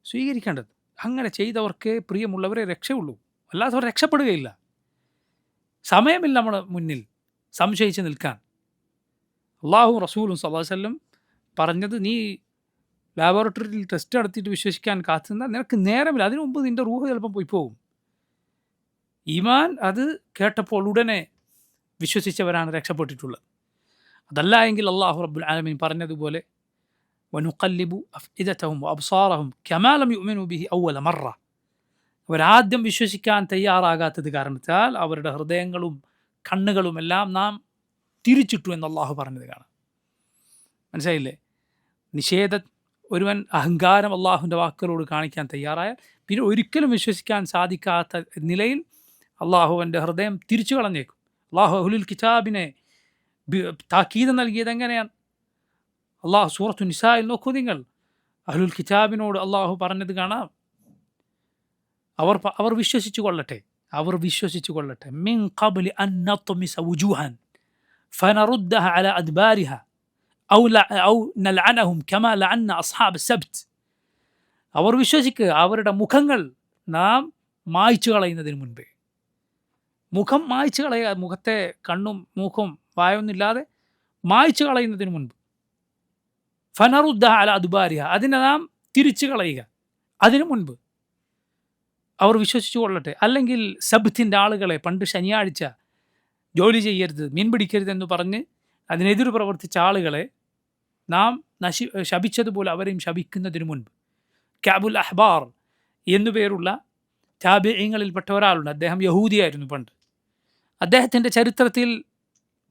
സ്വീകരിക്കേണ്ടത്. അങ്ങനെ ചെയ്തവർക്ക് പ്രിയമുള്ളവരെ രക്ഷയുള്ളൂ, അല്ലാത്തവർ രക്ഷപ്പെടുകയില്ല. സമയമില്ല നമ്മുടെ മുന്നിൽ സംശയിച്ച് നിൽക്കാൻ. അള്ളാഹു റസൂലും സല്ലല്ലാഹു അലൈഹി വസല്ലം പറഞ്ഞത് നീ ലാബോറട്ടറിയിൽ ടെസ്റ്റ് നടത്തിയിട്ട് വിശ്വസിക്കാൻ കാത്തുനിന്നാൽ നിനക്ക് നേരമില്ല. അതിനു മുമ്പ് നിൻ്റെ റൂഹ് ചിലപ്പം പോയി പോകും. ഈമാൻ അത് കേട്ടപ്പോൾ ഉടനെ വിശ്വസിച്ചവരാണ് രക്ഷപ്പെട്ടിട്ടുള്ളത്. അതല്ല എങ്കിൽ അള്ളാഹു റബ്ബുൽ ആലമീൻ പറഞ്ഞതുപോലെ വനുഖല്ലിബു അഫ്ഇദതഹും വഅബ്സാറഹും കമാ ലം യുഅ്മിനു ബിഹി അവ്വല മറ. അവരാദ്യം വിശ്വസിക്കാൻ തയ്യാറാകാത്തത് കാരണത്താൽ അവരുടെ ഹൃദയങ്ങളും കണ്ണുകളുമെല്ലാം നാം തിരിച്ചിട്ടു എന്ന് അള്ളാഹു പറഞ്ഞത് കാണാം. മനസ്സിലായില്ലേ? ഒരുവൻ അഹങ്കാരം അള്ളാഹുവിൻ്റെ വാക്കുകളോട് കാണിക്കാൻ തയ്യാറായാൽ പിന്നെ ഒരിക്കലും വിശ്വസിക്കാൻ സാധിക്കാത്ത നിലയിൽ അള്ളാഹുവിൻ്റെ ഹൃദയം തിരിച്ചു കളഞ്ഞേക്കും. അള്ളാഹു അഹ്ലുൽ കിതാബിനെ താക്കീത് നൽകിയത് എങ്ങനെയാണ്? അള്ളാഹു സൂറത്തു നിസായിൽ നോക്കൂ നിങ്ങൾ. അഹ്ലുൽ കിതാബിനോട് അള്ളാഹു പറഞ്ഞത് കാണാം, അവർ വിശ്വസിച്ചു കൊള്ളട്ടെ. മിൻ ഖബ്ലി അൻ നത്മിസ വുജൂഹൻ ഫനറുദ്ദഹ അലാ അദ്ബാരിഹ ഔ നൽഅനഹും കമാ ലഅന്ന അസ്ഹാബ് സബ്ത്. അവർ വിശ്വസിക്കുക, അവരുടെ മുഖങ്ങൾ നാം മായ്ച്ചു കളയുന്നതിന് മുൻപേ. മുഖം മായ്ച്ചു കളയുക, മുഖത്തെ കണ്ണും മൂക്കും വായൊന്നുമില്ലാതെ മായ്ച്ചു കളയുന്നതിന് മുൻപ്. ഫനറുദ്ദഹ അലാ അദ്ബാരിഹ, അതിനെ നാം തിരിച്ചു കളയുക അതിനു മുൻപ് അവർ വിശ്വസിച്ചു കൊള്ളട്ടെ. അല്ലെങ്കിൽ സബ്ത്തിൻ്റെ ആളുകളെ, പണ്ട് ശനിയാഴ്ച ജോലി ചെയ്യരുത്, മീൻ പിടിക്കരുത് എന്ന് പറഞ്ഞ് അതിനെതിർ പ്രവർത്തിച്ച ആളുകളെ നാം ശപിച്ചതുപോലെ അവരെയും ശപിക്കുന്നതിന് മുൻപ്. കഅബുൽ അഹ്ബാർ എന്നുപേരുള്ള താബിഈങ്ങളിൽപ്പെട്ട ഒരാളുണ്ട്. അദ്ദേഹം യഹൂദിയായിരുന്നു പണ്ട്. അദ്ദേഹത്തിൻ്റെ ചരിത്രത്തിൽ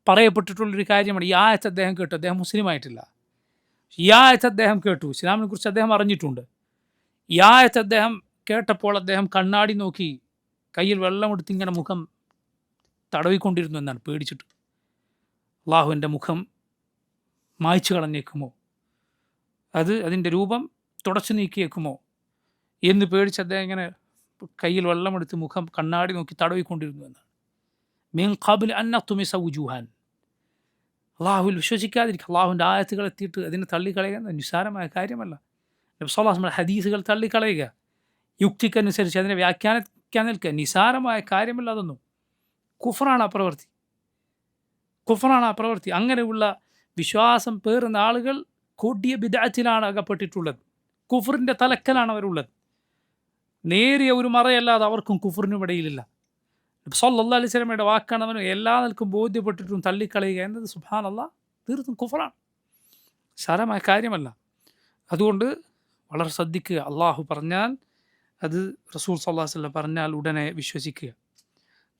പറയപ്പെട്ടിട്ടുള്ളൊരു കാര്യമാണ്, ഈ ആയത്ത് അദ്ദേഹം കേട്ടു. അദ്ദേഹം മുസ്ലിമായിട്ടില്ല. ഈ ആയത്ത് അദ്ദേഹം കേട്ടു, ഇസ്ലാമിനെ കുറിച്ച് അദ്ദേഹം അറിഞ്ഞിട്ടുണ്ട്. ഈ ആയത്ത് അദ്ദേഹം കേട്ടപ്പോൾ അദ്ദേഹം കണ്ണാടി നോക്കി കയ്യിൽ വെള്ളമെടുത്ത് ഇങ്ങനെ മുഖം തടവിക്കൊണ്ടിരുന്നു എന്നാണ്, പേടിച്ചിട്ട്. അള്ളാഹു എൻ്റെ മുഖം മായ്ച്ചു കളഞ്ഞേക്കുമോ, അതിൻ്റെ രൂപം തുടച്ചു നീക്കിയേക്കുമോ എന്ന് പേടിച്ച് അദ്ദേഹം ഇങ്ങനെ കയ്യിൽ വെള്ളമെടുത്ത് മുഖം കണ്ണാടി നോക്കി തടവിക്കൊണ്ടിരുന്നു എന്നാണ്. മിൻ ഖബ്ലി അൻ നത്മിസ വുജൂഹൻ. അള്ളാഹുവിൽ വിശ്വസിക്കാതിരിക്കുക, അള്ളാഹുവിൻ്റെ ആയത്തുകൾ എത്തിയിട്ട് അതിനെ തള്ളിക്കളയുക നിസ്സാരമായ കാര്യമല്ല. നബി സല്ലല്ലാഹു അലൈഹി വസല്ലം ഹദീസുകൾ തള്ളിക്കളയുക, യുക്തിക്കനുസരിച്ച് അതിനെ വ്യാഖ്യാനിക്കാൻ നിൽക്കുക, നിസ്സാരമായ കാര്യമല്ല അതൊന്നും. കുഫറാണ് ആ പ്രവൃത്തി. അങ്ങനെയുള്ള വിശ്വാസം പേറുന്ന ആളുകൾ കൊടിയ ബിദ്അത്തിലാണ് അകപ്പെട്ടിട്ടുള്ളത്. കുഫറിൻ്റെ തലക്കലാണ് അവരുള്ളത്. നേരിയ ഒരു മറയല്ലാതെ അവർക്കും കുഫറിനും ഇടയിലില്ല. സല്ലല്ലാഹു അലൈഹി വസല്ലമയുടെ വാക്കാണ് അവന് എല്ലാ നിലക്കും ബോധ്യപ്പെട്ടിട്ടും തള്ളിക്കളയുക എന്നത് സുബ്ഹാനല്ലാഹ് തീർത്തും കുഫറാണ്, സാരമായ കാര്യമല്ല. അതുകൊണ്ട് വളരെ ശ്രദ്ധിക്കുക. അള്ളാഹു പറഞ്ഞാൽ അത് റസൂൽ സല്ലല്ലാഹു അലൈഹി വസല്ലം പറഞ്ഞാൽ ഉടനെ വിശ്വസിക്കുക.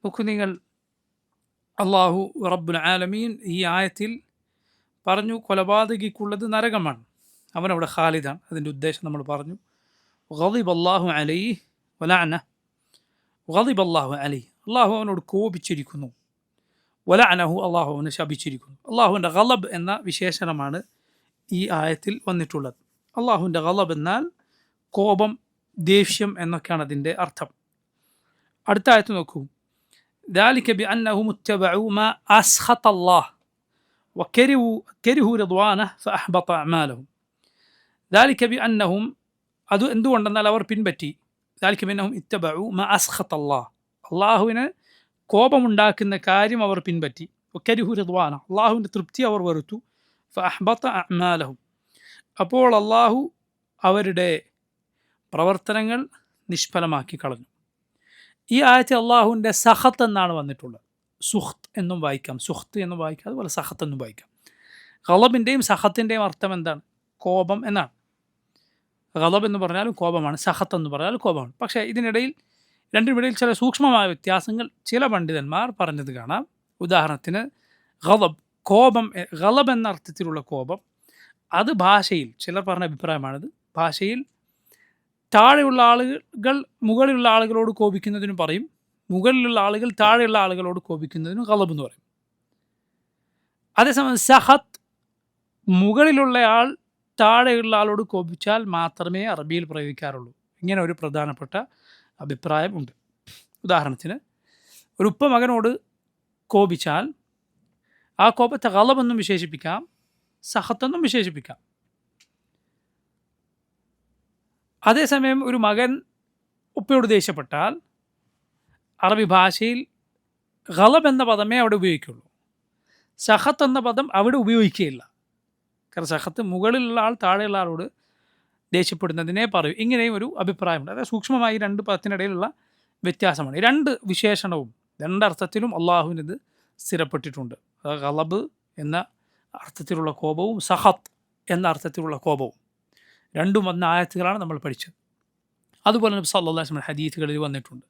നോക്കൂ നിങ്ങൾ, അള്ളാഹു റബ്ബുൽ ആലമീൻ ഈ ആയത്തിൽ പറഞ്ഞു കൊലപാതകിക്കുള്ളത് നരകമാണ്, അവനവിടെ ഖാലിദാണ്. അതിൻ്റെ ഉദ്ദേശം നമ്മൾ പറഞ്ഞു. ഗളിബ അല്ലാഹു അലൈഹി വലഅന, ഗളിബ അല്ലാഹു അലൈഹി, അള്ളാഹു അവനോട് കോപിച്ചിരിക്കുന്നു. വലഅനഹു, അള്ളാഹു അവനെ ശപിച്ചിരിക്കുന്നു. അള്ളാഹുവിൻ്റെ ഗളബ് എന്ന വിശേഷണമാണ് ഈ ആയത്തിൽ വന്നിട്ടുള്ളത്. അള്ളാഹുവിൻ്റെ ഗളബ് എന്നാൽ കോപം, ദേഷ്യം എന്നൊക്കെയാണ് അതിൻ്റെ അർത്ഥം. അടുത്ത ആയത്ത് നോക്കൂ. ذلك بأنهم اتبعوا ما أسخط الله وكرهوا رضوانه فأحبط أعمالهم. ذلك بأنهم, അത് എന്തുകൊണ്ടെന്നാൽ അവർ പിൻപറ്റി. ذلك بأنهم اتبعوا ما أسخط الله, അള്ളാഹുവിന് കോപമുണ്ടാക്കുന്ന കാര്യം അവർ പിൻപറ്റി. وكرهوا رضوانه, അള്ളാഹുവിൻ്റെ തൃപ്തി അവർ വെറുത്തു. فأحبط أعمالهم, അപ്പോൾ അള്ളാഹു അവരുടെ പ്രവർത്തനങ്ങൾ നിഷ്ഫലമാക്കി കളഞ്ഞു. ഈ ആയത്തിൽ അള്ളാഹുവിൻ്റെ സഖത്ത് എന്നാണ് വന്നിട്ടുള്ളത്. സുഖ്ത് എന്നും വായിക്കാം, സുഖ്ത് എന്നും വായിക്കാം, അതുപോലെ സഖത്ത് എന്നും വായിക്കാം. ഗളബിൻ്റെയും സഖത്തിൻ്റെയും അർത്ഥം എന്താണ്? കോപം എന്നാണ്. ഗളബ് എന്ന് പറഞ്ഞാലും കോപമാണ്, സഖത്ത് എന്ന് പറഞ്ഞാലും കോപമാണ്. പക്ഷേ ഇതിനിടയിൽ രണ്ടിനിടയിൽ ചില സൂക്ഷ്മമായ വ്യത്യാസങ്ങൾ ചില പണ്ഡിതന്മാർ പറഞ്ഞത് കാണാം. ഉദാഹരണത്തിന് ഗളബ്, കോപം, ഗളബ് എന്ന അർത്ഥത്തിലുള്ള കോപം, അത് ഭാഷയിൽ ചിലർ പറഞ്ഞ അഭിപ്രായമാണിത്. ഭാഷയിൽ താഴെയുള്ള ആളുകൾ മുകളിലുള്ള ആളുകളോട് കോപിക്കുന്നതിനും പറയും, മുകളിലുള്ള ആളുകൾ താഴെയുള്ള ആളുകളോട് കോപിക്കുന്നതിനും ഗളബ് എന്ന് പറയും. അതേസമയം സഖത്ത്, മുകളിലുള്ള ആൾ താഴെയുള്ള ആളോട് കോപിച്ചാൽ മാത്രമേ അറബിയിൽ പ്രയോഗിക്കാറുള്ളൂ. ഇങ്ങനെ ഒരു പ്രധാനപ്പെട്ട അഭിപ്രായം ഉണ്ട്. ഉദാഹരണത്തിന് ഒരു ഉപ്പ മകനോട് കോപിച്ചാൽ ആ കോപത്തെ ഗളബ് എന്നും വിശേഷിപ്പിക്കാം, സഖത്തെന്നും വിശേഷിപ്പിക്കാം. അതേസമയം ഒരു മകൻ ഉപ്പയോട് ദേഷ്യപ്പെട്ടാൽ അറബി ഭാഷയിൽ ഗളബ് എന്ന പദമേ അവിടെ ഉപയോഗിക്കുള്ളൂ, സഖത്ത് എന്ന പദം അവിടെ ഉപയോഗിക്കുകയില്ല. കാരണം സഖത്ത് മുകളിലുള്ള ആൾ താഴെയുള്ള ആളോട് ദേഷ്യപ്പെടുന്നതിനെ പറയും. ഇങ്ങനെയും ഒരു അഭിപ്രായമുണ്ട്. അതായത് സൂക്ഷ്മമായി രണ്ട് പദത്തിനിടയിലുള്ള വ്യത്യാസമാണ്. ഈ രണ്ട് വിശേഷണവും രണ്ടർത്ഥത്തിലും അള്ളാഹുവിനിത് സ്ഥിരപ്പെട്ടിട്ടുണ്ട്. ഗളബ് എന്ന അർത്ഥത്തിലുള്ള കോപവും സഖത്ത് എന്ന അർത്ഥത്തിലുള്ള കോപവും രണ്ടും വന്ന ആയത്തുകളാണ് നമ്മൾ പഠിച്ചത്. അതുപോലെ നബി സല്ലല്ലാഹു അലൈഹി വസല്ലം ഹദീസുകളിൽ വന്നിട്ടുണ്ട്.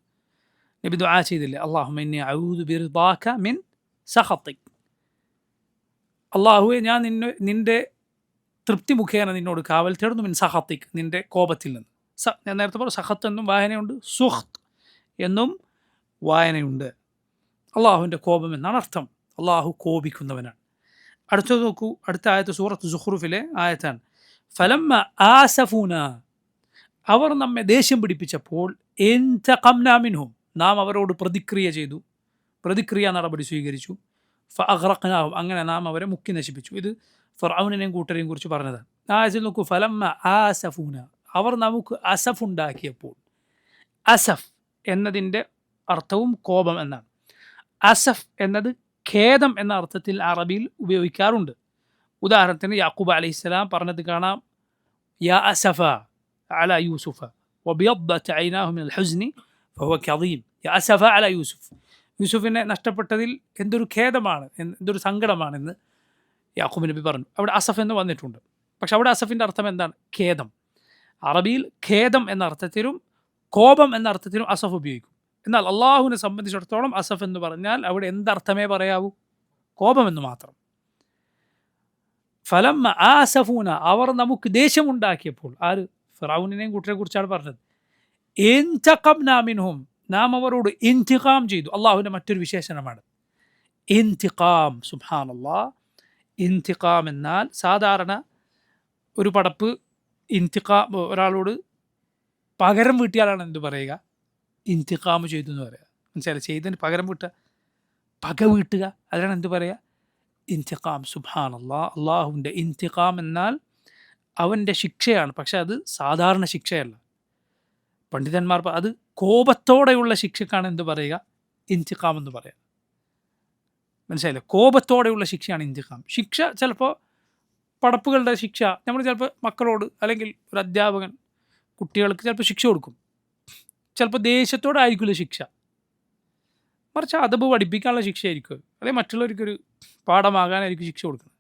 നബി ദുആ ചെയ്തില്ലേ, അല്ലാഹുമ്മ ഇന്നി അഊദു ബിറിദാക മിൻ സഖതിക്, അള്ളാഹുവെ ഞാൻ നിൻ്റെ തൃപ്തി മുഖേന നിന്നോട് കാവൽ തേടുന്നു, മിൻ സഖതിക്, നിൻ്റെ കോപത്തിൽ നിന്ന്. ഞാൻ നേരത്തെ പറഞ്ഞു സഖത്ത് എന്നും വായനയുണ്ട്, സുഖ്ത് എന്നും വായനയുണ്ട്. അള്ളാഹുവിൻ്റെ കോപം എന്നാണ് അർത്ഥം. അള്ളാഹു കോപിക്കുന്നവനാണ്. അടുത്തത് നോക്കൂ, അടുത്ത ആയത്ത് സൂറത്ത് സുഖ്റുഫിലെ ആയത്താണ്. ഫലമ്മ ആസഫൂന, അവർ നമ്മെ ദേഷ്യം പിടിപ്പിച്ചപ്പോൾ, ഇൻതഖംനാ മിൻഹും, നാം അവരോട് പ്രതിക്രിയ ചെയ്തു, പ്രതിക്രിയ നടപടി സ്വീകരിച്ചു. ഫഅഗ്റഖ്നാഹും, അങ്ങനെ നാം അവരെ മുക്കി നശിപ്പിച്ചു. ഇത് ഫിർഔനിനെയും കൂട്ടരെയും കുറിച്ച് പറഞ്ഞതാണ്. ആയത്തിൽ നോക്കൂ, ഫലമ്മ ആസഫൂന, അവർ നമുക്ക് അസഫ് ഉണ്ടാക്കിയപ്പോൾ. അസഫ് എന്നതിൻ്റെ അർത്ഥവും കോപം എന്നാണ്. അസഫ് എന്നത് ഖേദം എന്ന അർത്ഥത്തിൽ അറബിയിൽ ഉപയോഗിക്കാറുണ്ട്. ഉദാഹരണത്തിന് യാക്കൂബ് അലൈഹിസ്സലാം പറഞ്ഞത് കാണാം, യാ അസഫ അല യൂസുഫ വബിയദ്ദത് ഐനാഹു മിനൽ ഹുസ്നി ഫഹുവ കദീം. യാ അസഫ അല യൂസുഫ്, യൂസുഫിനെ നഷ്ടപ്പെട്ടതിൽ എന്തൊരു ഖേദമാണ്, എന്തൊരു സങ്കടമാണെന്ന് യാക്കൂബ് നബി പറഞ്ഞു. അവിടെ അസഫ് എന്ന് വന്നിട്ടുണ്ട്. പക്ഷെ അവിടെ അസഫിൻ്റെ അർത്ഥം എന്താണ്? ഖേദം. അറബിയിൽ ഖേദം എന്ന അർത്ഥത്തിലും കോപം എന്ന അർത്ഥത്തിലും അസഫ് ഉപയോഗിക്കും. എന്നാൽ അള്ളാഹുവിനെ സംബന്ധിച്ചിടത്തോളം അസഫ് എന്ന് പറഞ്ഞാൽ അവിടെ എന്തർത്ഥമേ പറയാവൂ? കോപമെന്ന് മാത്രം. ഫലമ്മ ആസഫൂന, അവർ നമുക്ക് ദേഷ്യമുണ്ടാക്കിയപ്പോൾ. ആര്? ഫിർഔനിനെയും കൂട്ടരെ കുറിച്ചാണ് പറഞ്ഞത്. ഇൻതഖംനാ മിൻഹും, നാം അവരോട് ഇൻതിഖാം ചെയ്തു. അള്ളാഹുവിൻ്റെ മറ്റൊരു വിശേഷണമാണ് ഇൻതിഖാം. സുബ്ഹാനല്ലാഹ്. ഇൻതിഖാം എന്നാൽ സാധാരണ ഒരു പടപ്പ് ഇൻതിഖാം, ഒരാളോട് പകരം വീട്ടിയാലാണ് എന്ത് പറയുക? ഇൻതിഖാം ചെയ്തു എന്ന് പറയുക. മനസ്സിലായി? ചെയ്തതിന് പകരം വീട്ടുക, പക വീട്ടുക, അതിനാണ് എന്ത് പറയുക? ഇൻതിഖാം. സുബ്ഹാനല്ലാഹ്. അള്ളാഹുവിൻ്റെ ഇൻതിഖാം എന്നാൽ അവൻ്റെ ശിക്ഷയാണ്. പക്ഷെ അത് സാധാരണ ശിക്ഷയല്ല. പണ്ഡിതന്മാർ അത് കോപത്തോടെയുള്ള ശിക്ഷക്കാണ് എന്ത് പറയുക? ഇൻതിഖാം എന്ന് പറയുക. മനസ്സിലായില്ലേ? കോപത്തോടെയുള്ള ശിക്ഷയാണ് ഇൻതിഖാം. ശിക്ഷ ചിലപ്പോൾ പടപ്പുകളുടെ ശിക്ഷ, നമ്മൾ ചിലപ്പോൾ മക്കളോട് അല്ലെങ്കിൽ ഒരു അധ്യാപകൻ കുട്ടികൾക്ക് ചിലപ്പോൾ ശിക്ഷ കൊടുക്കും. ചിലപ്പോൾ ദേഷ്യത്തോടായിരിക്കില്ല ശിക്ഷ, മറിച്ച് അദബ് പഠിപ്പിക്കാനുള്ള ശിക്ഷയായിരിക്കും, അല്ലെങ്കിൽ മറ്റുള്ളവർക്കൊരു പാഠമാകാനായിരിക്കും ശിക്ഷ കൊടുക്കുന്നത്.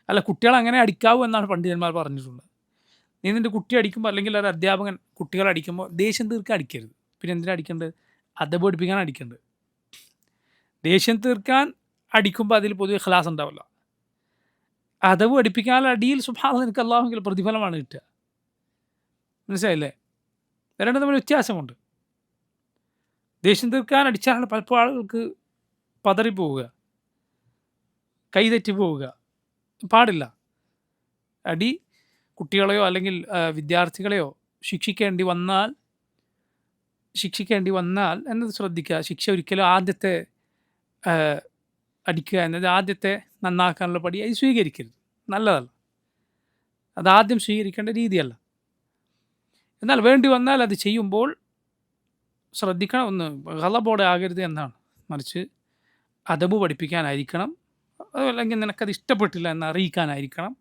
അല്ല, കുട്ടികളെ അങ്ങനെ അടിക്കാവൂ എന്നാണ് പണ്ഡിതന്മാർ പറഞ്ഞിട്ടുള്ളത്. നീ നിൻ്റെ കുട്ടി അടിക്കുമ്പോൾ അല്ലെങ്കിൽ ഒരു അധ്യാപകൻ കുട്ടികളെ അടിക്കുമ്പോൾ ദേഷ്യം തീർക്കാൻ അടിക്കരുത്. പിന്നെ എന്തിനാ അടിക്കേണ്ടത്? അദബ് പഠിപ്പിക്കാൻ അടിക്കേണ്ടത്. ദേഷ്യം തീർക്കാൻ അടിക്കുമ്പോൾ അതിൽ പൊതുവെ ഖലാസ് ഉണ്ടാവില്ല. അദബ് പഠിപ്പിക്കാൻ അടിയിൽ സുബ്ഹാനല്ലാഹ് നിനക്ക് അല്ലാഹുവിൽ പ്രതിഫലമാണ് കിട്ടുക. മനസ്സിലായില്ലേ? രണ്ടും തമ്മിൽ വ്യത്യാസമുണ്ട്. ദേഷ്യം തീർക്കാൻ അടിച്ചാൽ പലപ്പോൾ ആളുകൾക്ക് പതറിപ്പോവുക, കൈതെറ്റി പോവുക. പാടില്ല. അടി കുട്ടികളെയോ അല്ലെങ്കിൽ വിദ്യാർത്ഥികളെയോ ശിക്ഷിക്കേണ്ടി വന്നാൽ എന്നത് ശ്രദ്ധിക്കുക. ശിക്ഷ ഒരിക്കലും ആദ്യത്തെ അടിക്കുക എന്നത് ആദ്യത്തെ നന്നാക്കാനുള്ള പടിയായി സ്വീകരിക്കരുത്. നല്ലതല്ല. അതാദ്യം സ്വീകരിക്കേണ്ട രീതിയല്ല. എന്നാൽ വേണ്ടി വന്നാൽ അത് ചെയ്യുമ്പോൾ ശ്രദ്ധിക്കണം. ഒന്ന് ഗളബോടെ ആകരുത് എന്നാണ്. മറിച്ച് അദബ് പഠിപ്പിക്കാനായിരിക്കണം. അതല്ലെങ്കിൽ നിനക്കത് ഇഷ്ടപ്പെട്ടില്ല എന്ന് അറിയിക്കാനായിരിക്കണം.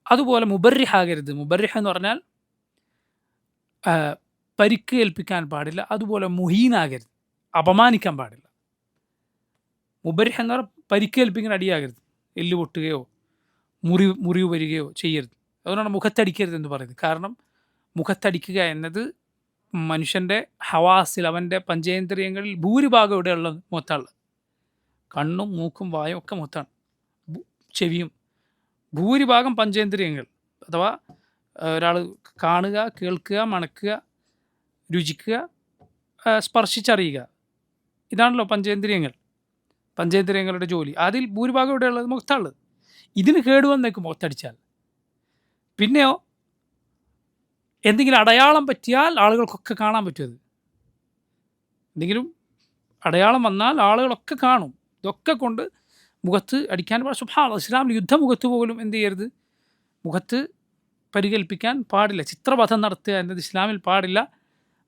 അതുപോലെ മുബർരിഹ് ആകരുത്. മുബർരിഹ് എന്ന് പറഞ്ഞാൽ പരിക്ക് ഏൽപ്പിക്കാൻ പാടില്ല. അതുപോലെ മുഹീനാകരുത്, അപമാനിക്കാൻ പാടില്ല. മുബർരിഹ് എന്ന് പറഞ്ഞാൽ പരിക്കേൽപ്പിക്കാൻ അടിയാകരുത്. എല്ല് പൊട്ടുകയോ മുറിവ് വരികയോ ചെയ്യരുത്. അതുകൊണ്ടാണ് മുഖത്തടിക്കരുത് എന്ന് പറയുന്നത്. കാരണം മുഖത്തടിക്കുക എന്നത് മനുഷ്യൻ്റെ ഹവാസിൽ, അവൻ്റെ പഞ്ചേന്ദ്രിയങ്ങളിൽ ഭൂരിഭാഗം ഇവിടെയുള്ള മുഖത്താണ്. കണ്ണും മൂക്കും വായും ഒക്കെ മുഖത്താണ്. ചെവിയും ഭൂരിഭാഗം പഞ്ചേന്ദ്രിയങ്ങൾ, അഥവാ ഒരാൾ കാണുക, കേൾക്കുക, മണക്കുക, രുചിക്കുക, സ്പർശിച്ചറിയുക, ഇതാണല്ലോ പഞ്ചേന്ദ്രിയങ്ങളുടെ ജോലി. അതിൽ ഭൂരിഭാഗം ഇവിടെയുള്ളത് മുഖത്താണുള്ളത്. ഇതിന് കേടുവന്നേക്കും മുഖത്തടിച്ചാൽ. പിന്നെയോ എന്തെങ്കിലും അടയാളം പറ്റിയാൽ ആളുകൾക്കൊക്കെ കാണാൻ പറ്റുമത്. എന്തെങ്കിലും അടയാളം വന്നാൽ ആളുകളൊക്കെ കാണും. ഇതൊക്കെ കൊണ്ട് മുഖത്ത് അടിക്കാൻ സുബ്ഹാനല്ലാഹ്, ഇസ്ലാമിൽ യുദ്ധമുഖത്ത് പോലും എന്ത് ചെയ്യരുത്? മുഖത്ത് പരികൽപ്പിക്കാൻ പാടില്ല. ചിത്രവധം നടത്തുക എന്നത് ഇസ്ലാമിൽ പാടില്ല.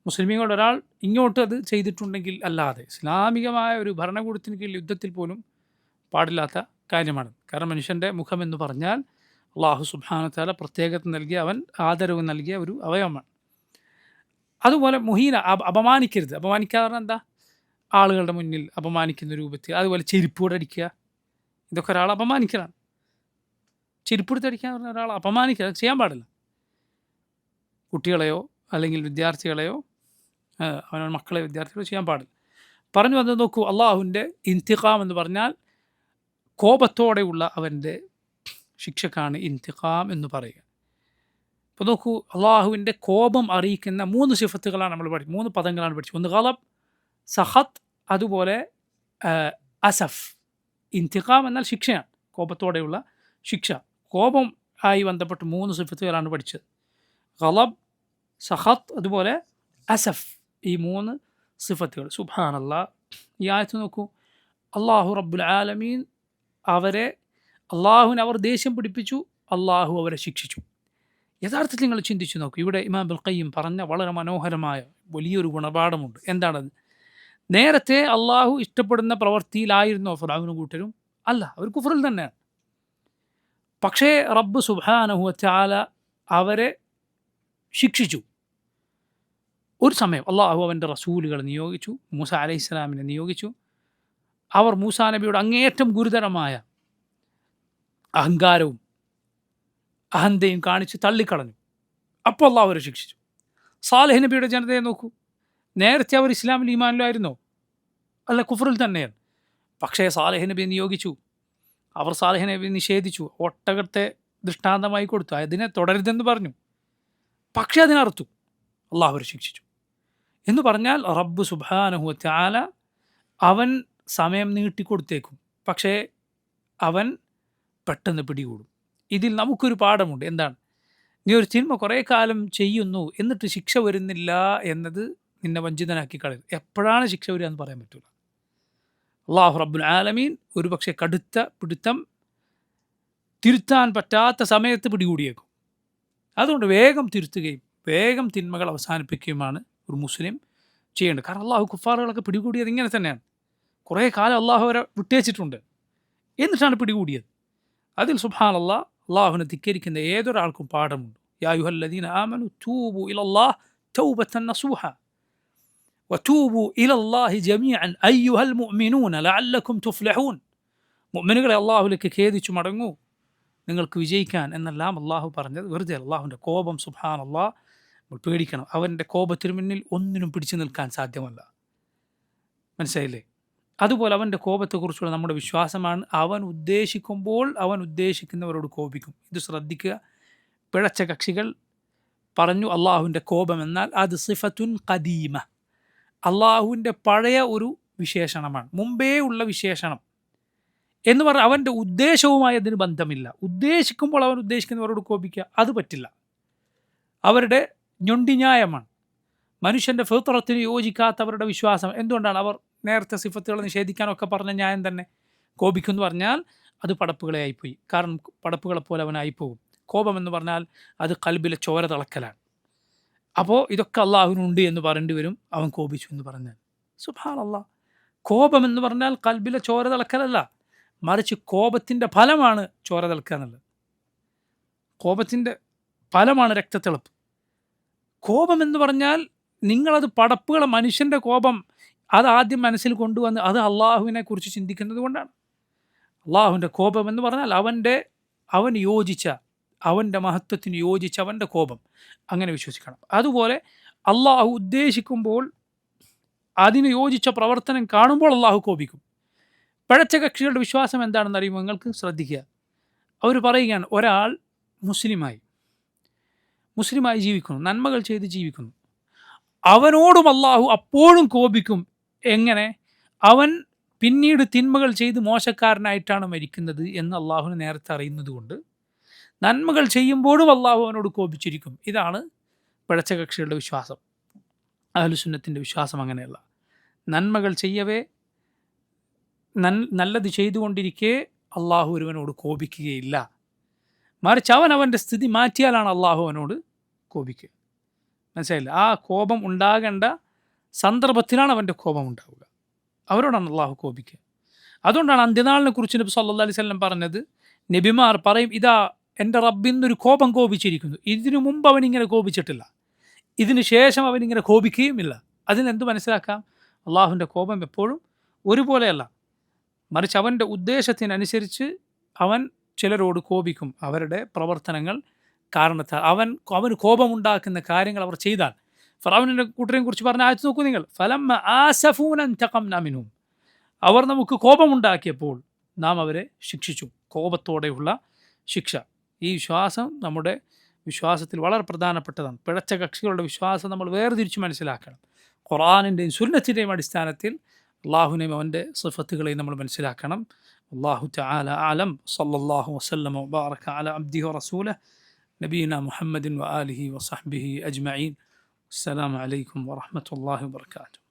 മുസ്ലിമീങ്ങളുടെ ഒരാൾ ഇങ്ങോട്ട് അത് ചെയ്തിട്ടുണ്ടെങ്കിൽ അല്ലാതെ ഇസ്ലാമികമായ ഒരു ഭരണകൂടത്തിന് കീഴിൽ യുദ്ധത്തിൽ പോലും പാടില്ലാത്ത കാര്യമാണ്. കാരണം മനുഷ്യൻ്റെ മുഖം എന്ന് പറഞ്ഞാൽ അല്ലാഹു സുബ്ഹാനഹു വ തആല പ്രത്യേകത നൽകിയ, അവൻ ആദരവ് നൽകിയ ഒരു അവയവമാണ്. അതുപോലെ മുഹീന, അപമാനിക്കരുത്. അപമാനിക്കാതെ എന്താ? ആളുകളുടെ മുന്നിൽ അപമാനിക്കുന്ന രൂപത്തിൽ. അതുപോലെ ചെരുപ്പോടെ അടിക്കുക, ഇതൊക്കെ ഒരാളെ അപമാനിക്കലാണ്. ചെരുപ്പെടുത്ത് അടിക്കുക എന്ന് പറഞ്ഞാൽ ഒരാളെ അപമാനിക്കുക, അത് ചെയ്യാൻ പാടില്ല. കുട്ടികളെയോ അല്ലെങ്കിൽ വിദ്യാർത്ഥികളെയോ അവനവൻ മക്കളെ വിദ്യാർത്ഥികളെയോ ചെയ്യാൻ പാടില്ല. പറഞ്ഞു വന്നത് നോക്കൂ, അള്ളാഹുവിൻ്റെ ഇന്തിഖാം എന്ന് പറഞ്ഞാൽ കോപത്തോടെയുള്ള അവൻ്റെ ശിക്ഷക്കാണ് ഇന്തിഖാം എന്ന് പറയുക. ഇപ്പോൾ നോക്കൂ, അള്ളാഹുവിൻ്റെ കോപം അറിയിക്കുന്ന 3 സിഫത്തുകളാണ് നമ്മൾ പഠിച്ചത്, 3 പദങ്ങളാണ് പഠിച്ചത്. ഒന്ന് ഗളബ്, സഖത്ത്, അതുപോലെ അസഫ്. ഇന്തിഖാം എന്നാൽ ശിക്ഷയാണ്, കോപത്തോടെയുള്ള ശിക്ഷ. കോപം ആയി ബന്ധപ്പെട്ട് 3 സിഫത്തുകളാണ് പഠിച്ചത്. ഗളബ്, സഖത്ത്, അതുപോലെ അസഫ്. ഈ 3 സിഫത്തുകൾ. സുബ്ഹാനല്ലാഹ്. ഈ ആയത്ത് നോക്കൂ, അള്ളാഹു റബ്ബുൽ ആലമീൻ അള്ളാഹുവിനെ അവർ ദേഷ്യം പിടിപ്പിച്ചു, അള്ളാഹു അവരെ ശിക്ഷിച്ചു. യഥാർത്ഥത്തിൽ നിങ്ങൾ ചിന്തിച്ചു നോക്കൂ, ഇവിടെ ഇമാം ഇബ്നുൽ ഖയ്യിം പറഞ്ഞ വളരെ മനോഹരമായ വലിയൊരു ഗുണപാഠമുണ്ട്. എന്താണത്? നേരത്തെ അള്ളാഹു ഇഷ്ടപ്പെടുന്ന പ്രവൃത്തിയിലായിരുന്നോ ഫിർഔനും കൂട്ടരും? അല്ല, അവർ കുഫറിൽ തന്നെയാണ്. പക്ഷേ റബ്ബ് സുബ്ഹാനഹു വ തആല അവരെ ശിക്ഷിച്ചു. ഒരു സമയം അള്ളാഹു അവൻ്റെ റസൂലുകൾ നിയോഗിച്ചു, മൂസ അലൈഹിസ്സലാമിനെ നിയോഗിച്ചു. അവർ മൂസാ നബിയുടെ അങ്ങേയറ്റം ഗുരുതരമായ അഹങ്കാരവും അഹന്തയും കാണിച്ച് തള്ളിക്കളഞ്ഞു. അപ്പോൾ അള്ളാഹു അവരെ ശിക്ഷിച്ചു. സാലിഹ് നബിയുടെ ജനതയെ നോക്കൂ, നേരത്തെ അവർ ഇസ്ലാമിൽ ഈമാനിലായിരുന്നോ? അല്ല, കുഫറിൽ തന്നെയാണ്. പക്ഷേ സാലിഹ് നബിയെ നിയോഗിച്ചു, അവർ സാലിഹ് നബിയെ നിഷേധിച്ചു, ഒട്ടകത്തെ ദൃഷ്ടാന്തമായി കൊടുത്തു, അതിനെ തുടരുതെന്ന് പറഞ്ഞു. പക്ഷേ അതിനറുത്തു, അള്ളാഹു അവരെ ശിക്ഷിച്ചു. എന്ന് പറഞ്ഞാൽ റബ്ബ് സുബ്ഹാനഹു വ തആല അവൻ സമയം നീട്ടിക്കൊടുത്തേക്കും, പക്ഷേ അവൻ പെട്ടെന്ന് പിടികൂടും. ഇതിൽ നമുക്കൊരു പാഠമുണ്ട്. എന്താണ്? നീ ഒരു തിന്മ കുറേ കാലം ചെയ്യുന്നു, എന്നിട്ട് ശിക്ഷ വരുന്നില്ല എന്നത് നിന്നെ വഞ്ചിതനാക്കി കളയും. എപ്പോഴാണ് ശിക്ഷ വരിക എന്ന് പറയാൻ പറ്റില്ല. അല്ലാഹു റബ്ബുൽ ആലമീൻ ഒരു പക്ഷേ കടുത്ത പിടുത്തം, തിരുത്താൻ പറ്റാത്ത സമയത്ത് പിടികൂടിയേക്കും. അതുകൊണ്ട് വേഗം തിരുത്തുകയും വേഗം തിന്മകൾ അവസാനിപ്പിക്കുകയുമാണ് ഒരു മുസ്ലിം ചെയ്യേണ്ടത്. കാരണം അള്ളാഹു കുഫാറുകളൊക്കെ പിടികൂടിയത് ഇങ്ങനെ തന്നെയാണ്. കുറേ കാലം അള്ളാഹു അവരെ വിട്ടേച്ചിട്ടുണ്ട്, എന്നിട്ടാണ് പിടികൂടിയത്. അതിൽ സുബ്ഹാനല്ലാഹ്, അള്ളാഹുവിനെ ധിക്കരിക്കുന്ന ഏതൊരാൾക്കും പാഠമുണ്ട്. യാ അയ്യുഹല്ലദീന ആമനു തൂബു ഇലല്ലാഹി തൗബതൻ നസൂഹ വതൂബു ഇലല്ലാഹി ജമീഅൻ അയ്യുഹൽ മുഅ്മിനൂന ലഅല്ലക്കും തുഫ്ലിഹൂൻ. മുഅ്മിനുകളെ, അള്ളാഹുവിലേക്ക് ഖേദിച്ചു മടങ്ങൂ, നിങ്ങൾക്ക് വിജയിക്കാൻ എന്നെല്ലാം അള്ളാഹു പറഞ്ഞത് വെറുതെ. അള്ളാഹുവിൻ്റെ കോപം സുബ്ഹാനല്ലാഹ് നമ്മൾ പേടിക്കണം. അവൻ്റെ കോപത്തിന് മുന്നിൽ ഒന്നിനും പിടിച്ചു നിൽക്കാൻ സാധ്യമല്ല. മനസ്സിലായില്ലേ? അതുപോലെ അവൻ്റെ കോപത്തെക്കുറിച്ചുള്ള നമ്മുടെ വിശ്വാസമാണ് അവൻ ഉദ്ദേശിക്കുമ്പോൾ അവൻ ഉദ്ദേശിക്കുന്നവരോട് കോപിക്കും. ഇത് ശ്രദ്ധിക്കുക. പിഴച്ച കക്ഷികൾ പറഞ്ഞു അള്ളാഹുവിൻ്റെ കോപം എന്നാൽ അത് സിഫത്തുൻ ഖദീമ, അള്ളാഹുവിൻ്റെ പഴയ ഒരു വിശേഷണമാണ്, മുമ്പേ ഉള്ള വിശേഷണം എന്ന് പറഞ്ഞാൽ അവൻ്റെ ഉദ്ദേശവുമായി അതിന് ബന്ധമില്ല. ഉദ്ദേശിക്കുമ്പോൾ അവൻ ഉദ്ദേശിക്കുന്നവരോട് കോപിക്കുക അത് പറ്റില്ല. അവരുടെ ഞൊണ്ടിന്യായമാണ്, മനുഷ്യൻ്റെ ഫിത്രത്തിന് യോജിക്കാത്തവരുടെ വിശ്വാസം. എന്തുകൊണ്ടാണ് അവർ നേരത്തെ സിഫത്തുകൾ നിഷേധിക്കാനൊക്കെ പറഞ്ഞ ന്യായം തന്നെ? കോപിക്കുമെന്ന് പറഞ്ഞാൽ അത് പടപ്പുകളെ ആയിപ്പോയി, കാരണം പടപ്പുകളെപ്പോലെ അവനായിപ്പോകും. കോപം എന്ന് പറഞ്ഞാൽ അത് കൽബിലെ ചോര തിളക്കലാണ്. അപ്പോൾ ഇതൊക്കെ അള്ളാഹുവിനുണ്ട് എന്ന് പറയേണ്ടി വരും അവൻ കോപിച്ചു എന്ന് പറഞ്ഞാൽ. സുബ്ഹാനല്ലാഹ്, കോപം എന്ന് പറഞ്ഞാൽ കൽബിലെ ചോര തിളക്കലല്ല, മറിച്ച് കോപത്തിൻ്റെ ഫലമാണ് ചോര തിളക്കുക എന്നുള്ളത്. കോപത്തിൻ്റെ ഫലമാണ് രക്തത്തിളപ്പ്. കോപം എന്ന് പറഞ്ഞാൽ നിങ്ങളത് പടപ്പുകളെ, മനുഷ്യൻ്റെ കോപം അത് ആദ്യം മനസ്സിൽ കൊണ്ടുവന്ന് അത് അള്ളാഹുവിനെ കുറിച്ച് ചിന്തിക്കുന്നത് കൊണ്ടാണ്. അള്ളാഹുവിൻ്റെ കോപം എന്ന് പറഞ്ഞാൽ അവൻ യോജിച്ച, അവൻ്റെ മഹത്വത്തിന് യോജിച്ച അവൻ്റെ കോപം, അങ്ങനെ വിശ്വസിക്കണം. അതുപോലെ അള്ളാഹു ഉദ്ദേശിക്കുമ്പോൾ അതിന് യോജിച്ച പ്രവർത്തനം കാണുമ്പോൾ അള്ളാഹു കോപിക്കും. പിഴച്ച കക്ഷികളുടെ വിശ്വാസം എന്താണെന്ന് അറിയുമ്പോൾ നിങ്ങൾക്ക് ശ്രദ്ധിക്കുക. അവർ പറയുകയാണ്, ഒരാൾ മുസ്ലിമായി ജീവിക്കുന്നു, നന്മകൾ ചെയ്ത് ജീവിക്കുന്നു, അവനോടും അള്ളാഹു അപ്പോഴും കോപിക്കും. എങ്ങനെ? അവൻ പിന്നീട് തിന്മകൾ ചെയ്ത് മോശക്കാരനായിട്ടാണ് മരിക്കുന്നത് എന്ന് അള്ളാഹുവിന് നേരത്തെ അറിയുന്നത് കൊണ്ട് നന്മകൾ ചെയ്യുമ്പോഴും അള്ളാഹു അവനോട് കോപിച്ചിരിക്കും. ഇതാണ് പിഴച്ച കക്ഷികളുടെ വിശ്വാസം. അഹ്ലുസുന്നത്തിൻ്റെ വിശ്വാസം അങ്ങനെയല്ല. നന്മകൾ ചെയ്യവേ, നല്ലത് ചെയ്തുകൊണ്ടിരിക്കെ അള്ളാഹു ഒരുവനോട് കോപിക്കുകയില്ല, മറിച്ച് അവൻ്റെ സ്ഥിതി മാറ്റിയാലാണ് അള്ളാഹു അവനോട് കോപിക്കുക. മനസ്സിലായില്ല? ആ കോപം ഉണ്ടാകേണ്ട സന്ദർഭത്തിലാണ് അവൻ്റെ കോപം ഉണ്ടാവുക, അവരോടാണ് അള്ളാഹു കോപിക്കുക. അതുകൊണ്ടാണ് അന്ത്യനാളിനെ കുറിച്ച് നബി സല്ലല്ലാഹു അലൈഹി വസല്ലം പറഞ്ഞത്, നബിമാർ പറയും, ഇതാ എൻ്റെ റബ്ബിന്നൊരു കോപം കോപിച്ചിരിക്കുന്നു, ഇതിനു മുമ്പ് അവനിങ്ങനെ കോപിച്ചിട്ടില്ല, ഇതിന് ശേഷം അവനിങ്ങനെ കോപിക്കുകയുമില്ല. അതിനെന്ത് മനസ്സിലാക്കാം? അള്ളാഹുവിൻ്റെ കോപം എപ്പോഴും ഒരുപോലെയല്ല, മറിച്ച് അവൻ്റെ ഉദ്ദേശത്തിനനുസരിച്ച് അവൻ ചിലരോട് കോപിക്കും, അവരുടെ പ്രവർത്തനങ്ങൾ കാരണത്താൽ. അവന് കോപമുണ്ടാക്കുന്ന കാര്യങ്ങൾ അവർ ചെയ്താൽ, ഫറഔനിൻ്റെ കൂട്ടരെയും കുറിച്ച് പറഞ്ഞ ആയത്ത് നോക്കൂ നിങ്ങൾ, ഫലമ്മ ആസഫൂന ഇൻതഖംനാ മിൻഹും, അവർ നമുക്ക് കോപമുണ്ടാക്കിയപ്പോൾ നാം അവരെ ശിക്ഷിച്ചു. കോപത്തോടെയുള്ള ശിക്ഷ. ഈ വിശ്വാസം നമ്മുടെ വിശ്വാസത്തിൽ വളരെ പ്രധാനപ്പെട്ടതാണ്. പിഴച്ച കക്ഷികളുടെ വിശ്വാസം നമ്മൾ വേർതിരിച്ച് മനസ്സിലാക്കണം. ഖുർആനിൻ്റെയും സുന്നത്തിൻ്റെയും അടിസ്ഥാനത്തിൽ അള്ളാഹുവിനെയും അവൻ്റെ സിഫത്തുകളെയും നമ്മൾ മനസ്സിലാക്കണം. അല്ലാഹു തആല അഅലം. സല്ലല്ലാഹു വസല്ലമ വബാറക അലാ അബ്ദിഹി വറസൂലിഹി നബിയിനാ മുഹമ്മദിൻ വആലിഹി വസഹ്ബിഹി അജ്മഈൻ. അസ്സലാമു അലൈക്കും വറഹ്മത്തുള്ളാഹി വബറകാതുഹു.